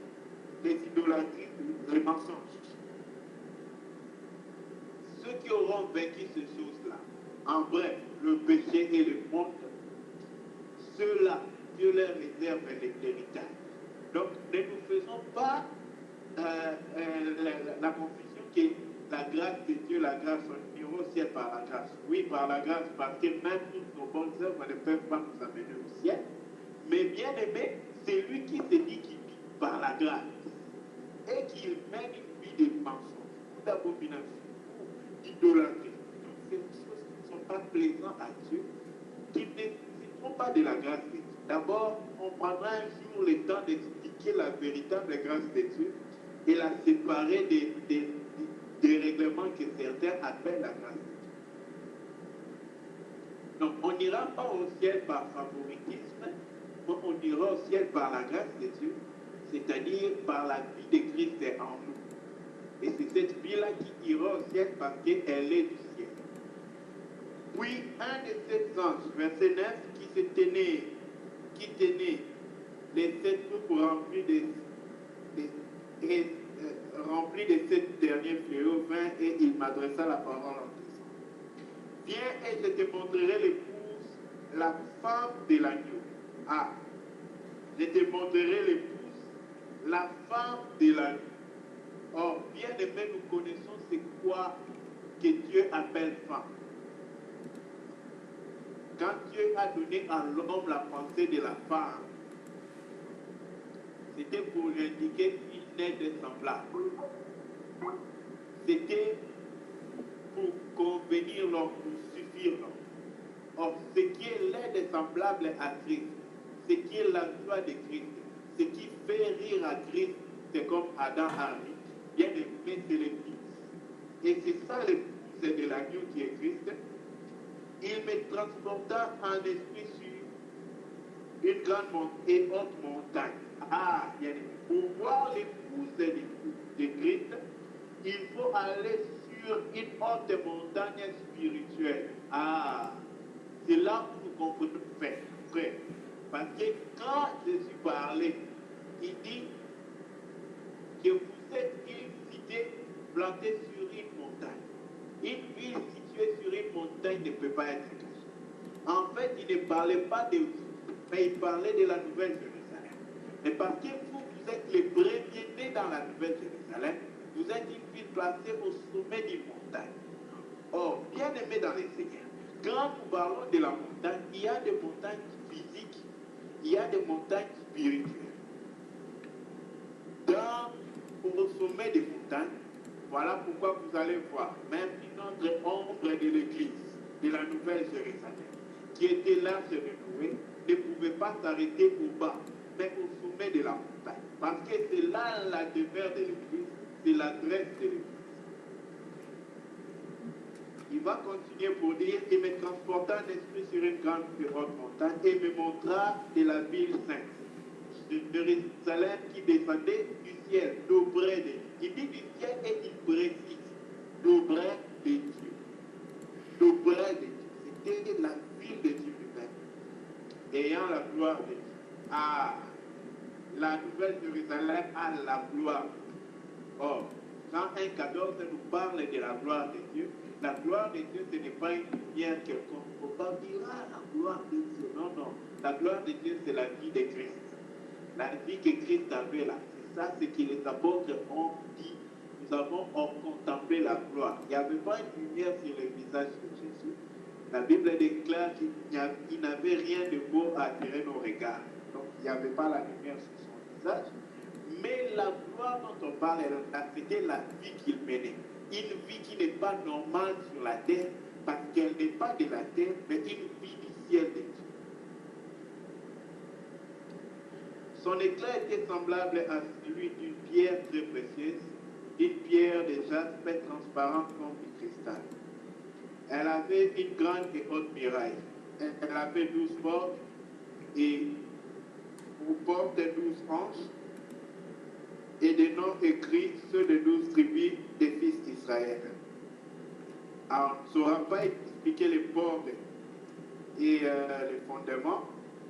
les idolâtries, les mensonges. Ceux qui auront vaincu ces choses-là, en bref, le péché et le monde, ceux-là, Dieu leur réserve l'héritage. Donc, ne nous faisons pas la confusion que la grâce de Dieu, la grâce, on ira au ciel par la grâce. Oui, par la grâce, parce que même toutes nos bonnes œuvres ne peuvent pas nous amener au ciel. Mais bien aimé, c'est lui qui se dit qu'il vit par la grâce et qu'il mène une vie de mensonge, d'abomination, d'idolâtrie. Toutes ces choses qui ne sont pas plaisantes à Dieu, qui ne sont pas de la grâce de Dieu. D'abord, on prendra un jour le temps d'expliquer la véritable grâce de Dieu et la séparer des règlements que certains appellent la grâce de Dieu. Donc, on n'ira pas au ciel par favoritisme, mais on ira au ciel par la grâce de Dieu, c'est-à-dire par la vie de Christ en nous. Et c'est cette vie-là qui ira au ciel parce qu'elle est du ciel. Puis, un de ces anges, verset 9, qui tenait les 7 coupes remplies de 7 derniers fléaux, vint et il m'adressa la parole en disant, viens et je te montrerai l'épouse, la femme de l'agneau. Ah, je te montrerai l'épouse, la femme de l'agneau. Or, bien aimé, nous connaissons c'est quoi que Dieu appelle femme. Quand Dieu a donné à l'homme la pensée de la femme, c'était pour lui indiquer une aide semblable. C'était pour convenir l'homme, pour suffire l'homme. Or, ce qui est l'aide semblable à Christ, ce qui est la joie de Christ, ce qui fait rire à Christ, c'est comme Adam a ri. Bien aimé, c'est l'épouse. Et c'est ça l'épouse de l'agneau qui est Christ. Il me transporta en esprit sur une grande et haute montagne. Ah, bien aimé, pour voir l'épouse de Christ, il faut aller sur une haute montagne spirituelle. Ah, c'est là où nous comprenons, frère. Parce que quand Jésus parlait, il dit que vous êtes une cité plantée sur une montagne. Une ville située sur une montagne ne peut pas être cachée. En fait, il ne parlait pas de vous, mais il parlait de la Nouvelle Jérusalem. Et parce que vous êtes les premiers-nés dans la Nouvelle Jérusalem, vous êtes une ville placée au sommet d'une montagne. Or, bien aimé dans les Seigneurs, quand nous parlons de la montagne, il y a des montagnes physiques, il y a des montagnes spirituelles. Au sommet des montagnes, voilà pourquoi vous allez voir même une autre ombre de l'église, de la Nouvelle Jérusalem, qui était là se renouer, ne pouvait pas s'arrêter au bas, mais au sommet de la montagne. Parce que c'est là la demeure de l'église, c'est l'adresse de l'église. Il va continuer pour dire, il me transporta en esprit sur une grande et haute montagne et me montra de la ville sainte, de Jérusalem qui descendait du ciel, d'auprès de Dieu. Il dit du ciel et il précise, d'auprès de Dieu. D'auprès de Dieu. C'était la ville de Dieu lui-même, ayant la gloire de Dieu. Ah, la Nouvelle Jérusalem a la gloire. Or, Jean 1,14 nous parle de la gloire de Dieu. La gloire de Dieu, ce n'est pas une lumière quelconque. Il ne faut pas dire, ah, la gloire de Dieu. Non, non. La gloire de Dieu, c'est la vie de Christ. La vie que Christ avait là. C'est ça, c'est que les apôtres ont dit. Nous avons contemplé la gloire. Il n'y avait pas une lumière sur le visage de Jésus. La Bible déclare qu'il n'avait rien de beau à attirer nos regards. Donc, il n'y avait pas la lumière sur son visage. Mais la gloire dont on parle, c'était la vie qu'il menait. Une vie qui n'est pas normale sur la terre, parce qu'elle n'est pas de la terre, mais une vie du ciel de Dieu. Son éclat était semblable à celui d'une pierre très précieuse, une pierre de jaspe transparente comme du cristal. Elle avait une grande et haute muraille. Elle avait 12 portes et aux portes 12 anges et des noms écrits, ceux des 12 tribus des fils d'Israël. Alors, on ne saura pas expliquer les portes et les fondements.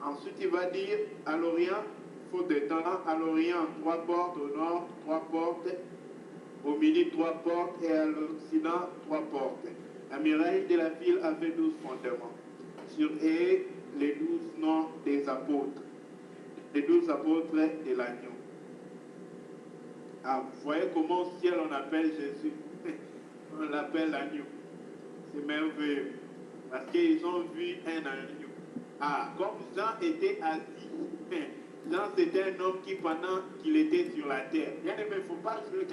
Ensuite, il va dire à l'Orient, faute de temps, à l'Orient, 3 portes, au nord, 3 portes, au midi, 3 portes et à l'Occident, 3 portes. La muraille de la ville avait 12 fondements. Sur eux, les 12 noms des apôtres. Les 12 apôtres de l'agneau. Ah, vous voyez comment au ciel on appelle Jésus? On l'appelle l'agneau. C'est merveilleux. Parce qu'ils ont vu un agneau. Ah, comme Jean était assis. Jean c'était un homme qui pendant qu'il était sur la terre. Bien aimé, il ne faut pas jouer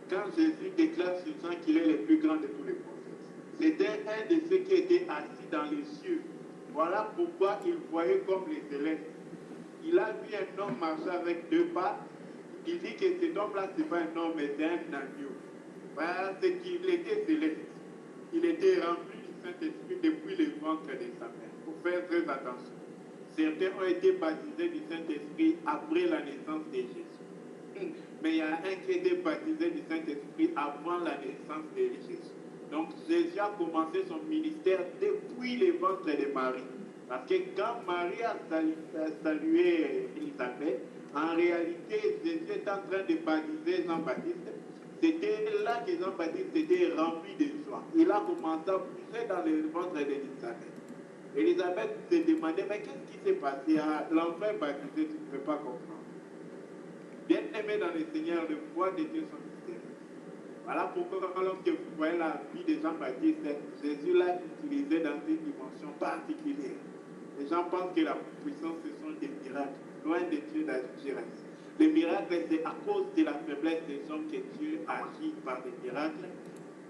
quand Jésus déclare sur Jean qu'il est le plus grand de tous les prophètes. C'était un de ceux qui étaient assis dans les cieux. Voilà pourquoi il voyait comme les célestes. Il a vu un homme marcher avec 2 pas. Il dit que cet homme-là, ce n'est pas un homme, mais c'est un agneau. Voilà, c'est qu'il était céleste. Il était rempli du Saint-Esprit depuis le ventre de sa mère. Il faut faire très attention. Certains ont été baptisés du Saint-Esprit après la naissance de Jésus. Mais il y a un qui a été baptisé du Saint-Esprit avant la naissance de Jésus. Donc Jésus a commencé son ministère depuis le ventre de Marie. Parce que quand Marie a salué Élisabeth, en réalité, Jésus est en train de baptiser Jean-Baptiste. C'était là que Jean-Baptiste était rempli de joie. Il a commencé à pousser dans le ventre d'Élisabeth. Élisabeth se demandait, mais qu'est-ce qui s'est passé? L'enfant est baptisé, tu ne peux pas comprendre. Bien aimé dans le Seigneur, le foi de Dieu sont mystérieux. Voilà pourquoi lorsque vous voyez la vie de Jean-Baptiste, Jésus l'a utilisé dans une dimension particulière. Les gens pensent que la puissance, ce sont des miracles. Loin de Dieu d'agir ainsi. Les miracles, c'est à cause de la faiblesse des hommes que Dieu agit par des miracles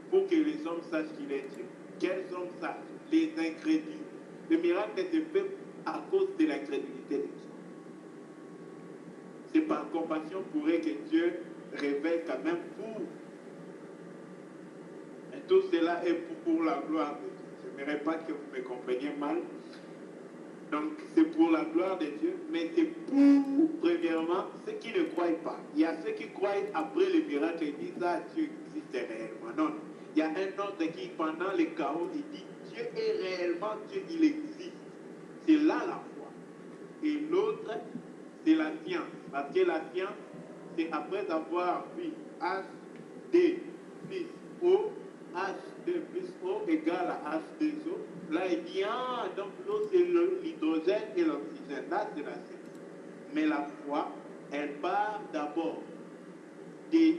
pour que les hommes sachent qu'il est Dieu. Quels hommes sachent? Les incrédules. Le miracle est fait à cause de l'incrédulité des hommes. C'est par compassion pour eux que Dieu révèle quand même pour. Et tout cela est pour la gloire de Dieu. Je n'aimerais pas que vous me compreniez mal. Donc c'est pour la gloire de Dieu, mais c'est pour, premièrement, ceux qui ne croient pas. Il y a ceux qui croient après le miracle et disent, ah, Dieu existe réellement. Non, non. Il y a un autre qui, pendant le chaos, il dit, Dieu est réellement Dieu, il existe. C'est là la foi. Et l'autre, c'est la science. Parce que la science, c'est après avoir vu HD plus O, H2 plus O égale à H2O. Là, il dit, ah, donc l'eau, c'est l'hydrogène et l'oxygène. Là, c'est la science. Mais la foi, elle part d'abord de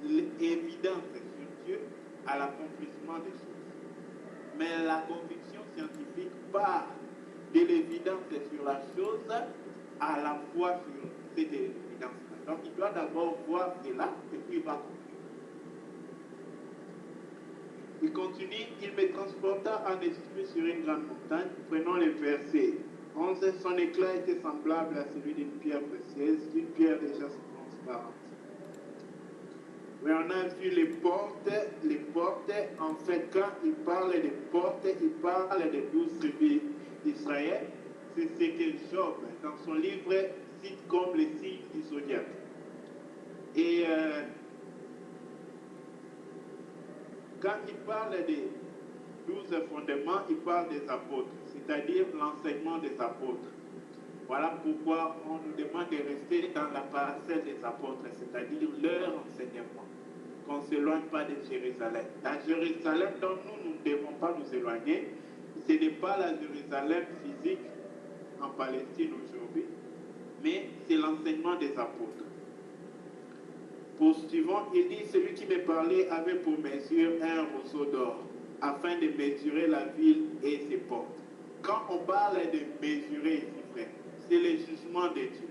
l'évidence sur Dieu à l'accomplissement des choses. Mais la conviction scientifique part de l'évidence sur la chose à la foi sur cette évidence-là. Donc, il doit d'abord voir cela et puis il va comprendre. Il continue, il me transporta en esprit sur une grande montagne. Prenons le verset 11. Son éclat était semblable à celui d'une pierre précieuse, d'une pierre déjà transparente. Mais on a vu les portes, en fait, quand il parle des portes, il parle des 12 tribus d'Israël. C'est ce que Job, dans son livre, cite comme les signes du zodiaque. Et quand il parle des 12 fondements, il parle des apôtres, c'est-à-dire l'enseignement des apôtres. Voilà pourquoi on nous demande de rester dans la parcelle des apôtres, c'est-à-dire leur enseignement, qu'on ne s'éloigne pas de Jérusalem. La Jérusalem dont nous ne devons pas nous éloigner, ce n'est pas la Jérusalem physique en Palestine aujourd'hui, mais c'est l'enseignement des apôtres. Poursuivant, il dit, celui qui me parlait avait pour mesure un roseau d'or, afin de mesurer la ville et ses portes. Quand on parle de mesurer ici, frère, c'est le jugement de Dieu.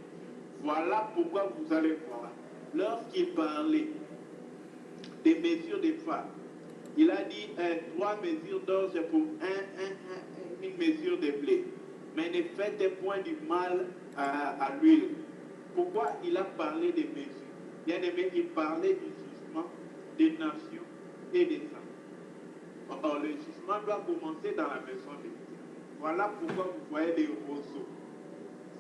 Voilà pourquoi vous allez voir. Lorsqu'il parlait des mesures des femmes, il a dit 3 mesures d'orge pour une mesure de blé. Mais ne faites point du mal à l'huile. Pourquoi il a parlé des mesures? Bien aimé, il parlait du jugement des nations et des hommes. Or, le jugement doit commencer dans la maison de Dieu. Voilà pourquoi vous voyez les roseaux.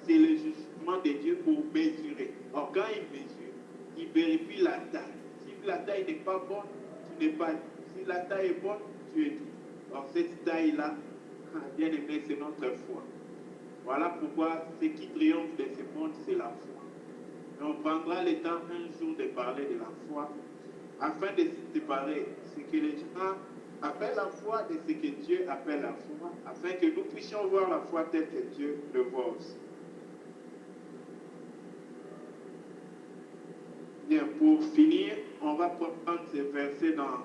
C'est le jugement de Dieu pour mesurer. Or, quand il mesure, il vérifie la taille. Si la taille n'est pas bonne, tu n'es pas dit. Si la taille est bonne, tu es dit. Or, cette taille-là, bien aimé, c'est notre foi. Voilà pourquoi ce qui triomphe de ce monde, c'est la foi. Et on prendra le temps un jour de parler de la foi, afin de se séparer ce que les gens appellent la foi de ce que Dieu appelle la foi, afin que nous puissions voir la foi telle que Dieu le voit aussi. Bien, pour finir, on va prendre ces versets dans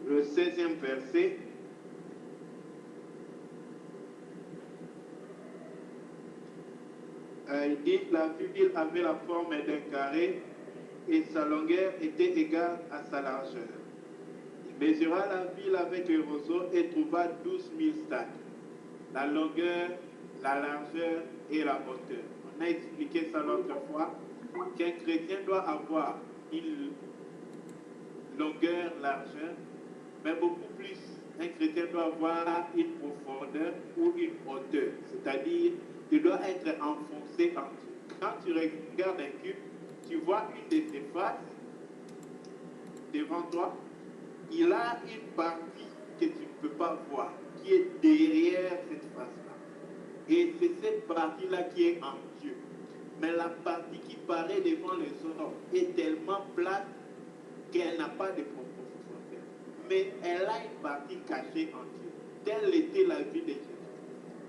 le 16e verset. Il dit, la ville avait la forme d'un carré et sa longueur était égale à sa largeur. Il mesura la ville avec le roseau et trouva 12 000 stades. La longueur, la largeur et la hauteur. On a expliqué ça l'autre fois, qu'un chrétien doit avoir une longueur, largeur, mais beaucoup plus, un chrétien doit avoir une profondeur ou une hauteur. C'est-à-dire, il doit être enfoncé en Dieu. Quand tu regardes un cube, tu vois une de ses faces devant toi. Il a une partie que tu ne peux pas voir, qui est derrière cette face-là. Et c'est cette partie-là qui est en Dieu. Mais la partie qui paraît devant les hommes est tellement plate qu'elle n'a pas de profondeur. Mais elle a une partie cachée en Dieu. Telle était la vie de Jésus.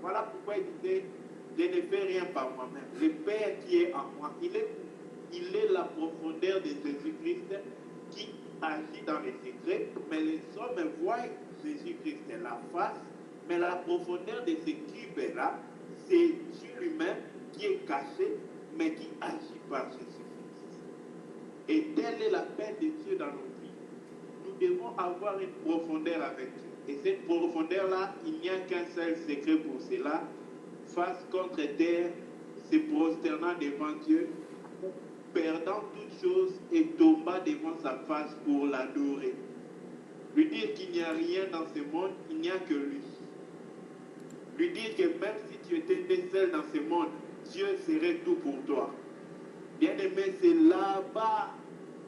Voilà pourquoi il disait, je ne fais rien par moi-même. Le Père qui est en moi, il est la profondeur de Jésus-Christ qui agit dans les secrets, mais les hommes voient Jésus-Christ la face, mais la profondeur de ce cube-là, c'est Dieu lui-même qui est caché, mais qui agit par Jésus-Christ. Et telle est la paix de Dieu dans nos vies. Nous devons avoir une profondeur avec Dieu. Et cette profondeur-là, il n'y a qu'un seul secret pour cela. Face contre terre, se prosternant devant Dieu, perdant toutes choses et tombant devant sa face pour l'adorer. Lui dire qu'il n'y a rien dans ce monde, il n'y a que lui. Lui dire que même si tu étais seul dans ce monde, Dieu serait tout pour toi. Bien-aimé, c'est là-bas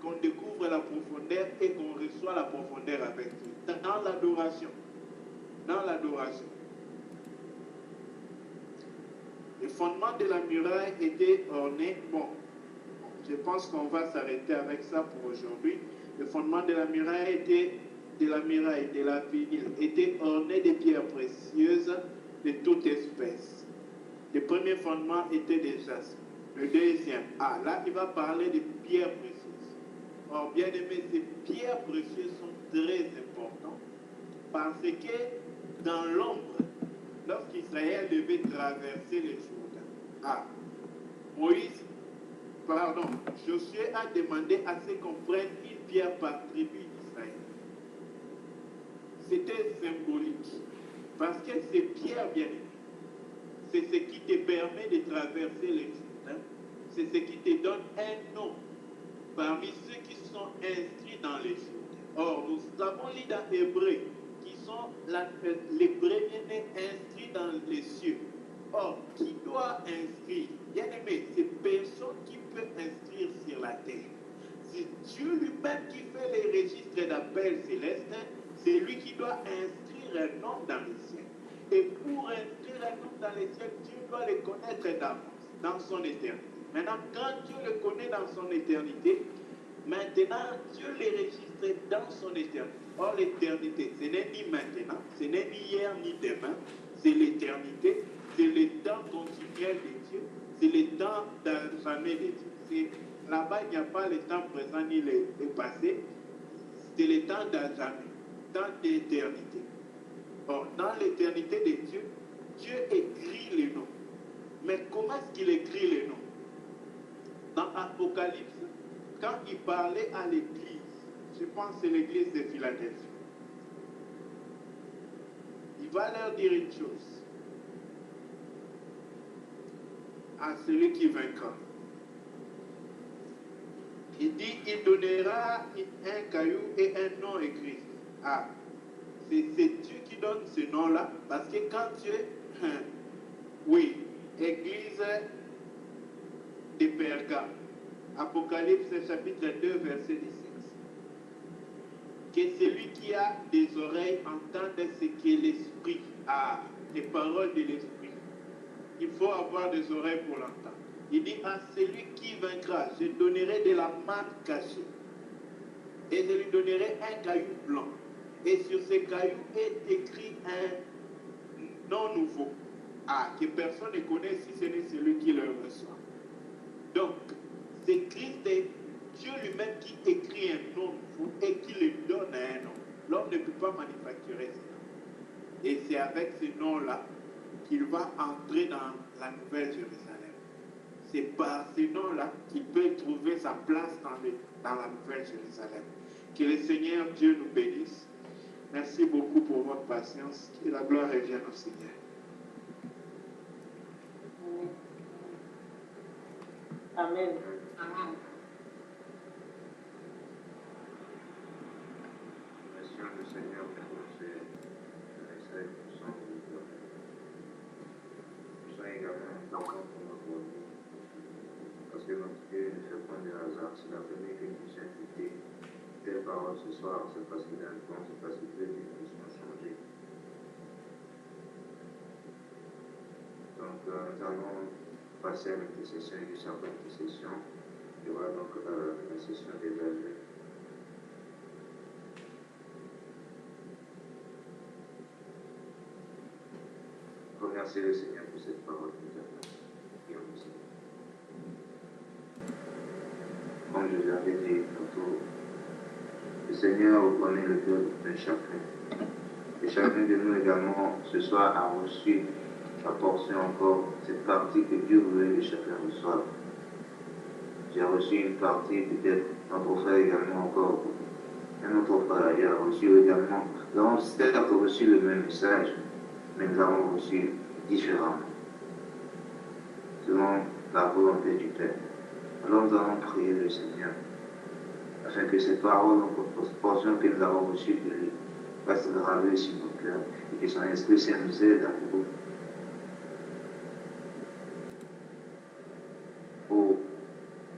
qu'on découvre la profondeur et qu'on reçoit la profondeur avec Dieu. Dans l'adoration. Dans l'adoration. Le fondement de la muraille était orné. Bon, je pense qu'on va s'arrêter avec ça pour aujourd'hui. Le fondement de la muraille de la ville était orné de pierres précieuses de toute espèce. Le premier fondement était de jaspe. Le deuxième, là il va parler de pierres précieuses. Or, bien aimé, ces pierres précieuses sont très importantes parce que dans l'ombre, lorsqu'Israël devait traverser le Jourdain, Josué a demandé à ce qu'on prenne une pierre par tribu d'Israël. C'était symbolique. Parce que ces pierres, bien aimées, c'est ce qui te permet de traverser le Jourdain. C'est ce qui te donne un nom parmi ceux qui sont inscrits dans les Jourdains. Or, nous avons lu dans Hébreux qui sont les premiers-nés inscrits dans les cieux. Or, qui doit inscrire? Bien aimé, c'est personne qui peut inscrire sur la terre. C'est Dieu lui-même qui fait les registres d'appel célestes. C'est lui qui doit inscrire un nom dans les cieux. Et pour inscrire un nom dans les cieux, Dieu doit le connaître d'avance, dans son éternité. Maintenant, quand Dieu le connaît dans son éternité, maintenant, Dieu les registre dans son éternité. Or, l'éternité, ce n'est ni maintenant, ce n'est ni hier ni demain, c'est l'éternité, c'est le temps continuel de Dieu, c'est le temps d'un jamais de Dieu. Là-bas, il n'y a pas le temps présent ni le passé, c'est le temps d'un jamais, temps d'éternité. Or, dans l'éternité de Dieu, Dieu écrit les noms. Mais comment est-ce qu'il écrit les noms? Dans Apocalypse, quand il parlait à l'église, je pense que c'est l'église de Philadelphie, il va leur dire une chose. À celui qui vaincra. Il dit, il donnera un caillou et un nom écrit. Ah, c'est Dieu qui donne ce nom-là, parce que quand Dieu, oui, église de Pergame, Apocalypse chapitre 2, verset 17. Que celui qui a des oreilles entende ce que l'Esprit a, les paroles de l'Esprit. Il faut avoir des oreilles pour l'entendre. Il dit à celui qui vaincra, je donnerai de la manne cachée. Et je lui donnerai un caillou blanc. Et sur ce caillou est écrit un nom nouveau. Ah, que personne ne connaît si ce n'est celui qui le reçoit. Donc, c'est Christ et Dieu lui-même qui écrit un nom nouveau et qui le donne à un nom. L'homme ne peut pas manufacturer ce nom. Et c'est avec ce nom-là qu'il va entrer dans la Nouvelle Jérusalem. C'est par ce nom-là qu'il peut trouver sa place dans la Nouvelle Jérusalem. Que le Seigneur Dieu nous bénisse. Merci beaucoup pour votre patience. Que la gloire revienne au Seigneur. Amen. Amen. Merci le Seigneur pour ces messages qui sont également importants pour notre vie. Parce que notre Dieu ne fait point de hasard. C'est la première que nous puissions écouter telle parole ce soir. C'est parce qu'il a le temps, c'est parce qu'il veut que nous puissions changer. Donc, nous allons passer à l'intercession et du serment d'intercession. Il y aura donc la session des âgés. Remerciez le Seigneur pour cette parole que nous avons. Comme je vous avais dit tantôt, le Seigneur connaît le cœur de chacun. Et chacun de nous également, ce soir, a reçu sa portion encore, cette partie que Dieu voulait que chacun reçoive. J'ai reçu une partie, peut-être notre frère également encore, un autre frère ailleurs a reçu également. Nous avons certes reçu le même message, mais nous avons reçu différemment, selon la volonté du Père. Alors nous allons prier le Seigneur, afin que cette parole, cette portion que nous avons reçue de lui, fasse graver sur nos cœurs, et que son Esprit Saint nous aide à nous pour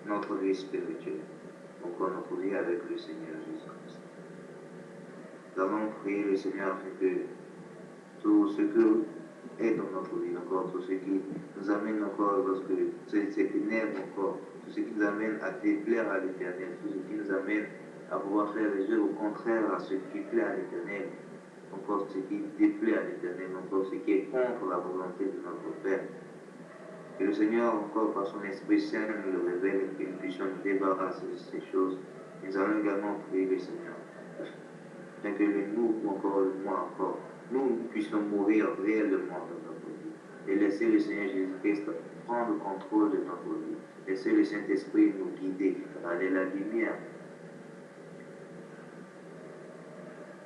notre vie spirituelle, pour notre vie avec le Seigneur Jésus-Christ. Nous allons prier le Seigneur afin que tout ce que est dans notre vie encore, tout ce qui nous amène encore, lorsque ce qui n'aime encore, tout ce qui nous amène à déplaire à l'Éternel, tout ce qui nous amène à pouvoir faire les œuvres contraires à ce qui plaît à l'Éternel, encore ce qui déplaît à l'Éternel, encore ce qui est contre la volonté de notre Père. Que le Seigneur, encore par son Esprit Saint, nous le révèle et que nous puissions nous débarrasser de ces choses. Nous allons également prier le Seigneur, afin que nous, ou encore moi encore, nous puissions mourir réellement dans notre vie et laisser le Seigneur Jésus-Christ prendre le contrôle de notre vie. Laisser le Saint-Esprit nous guider, aller la lumière.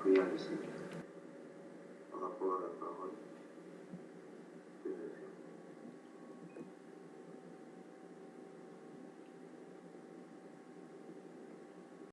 Prions le Seigneur.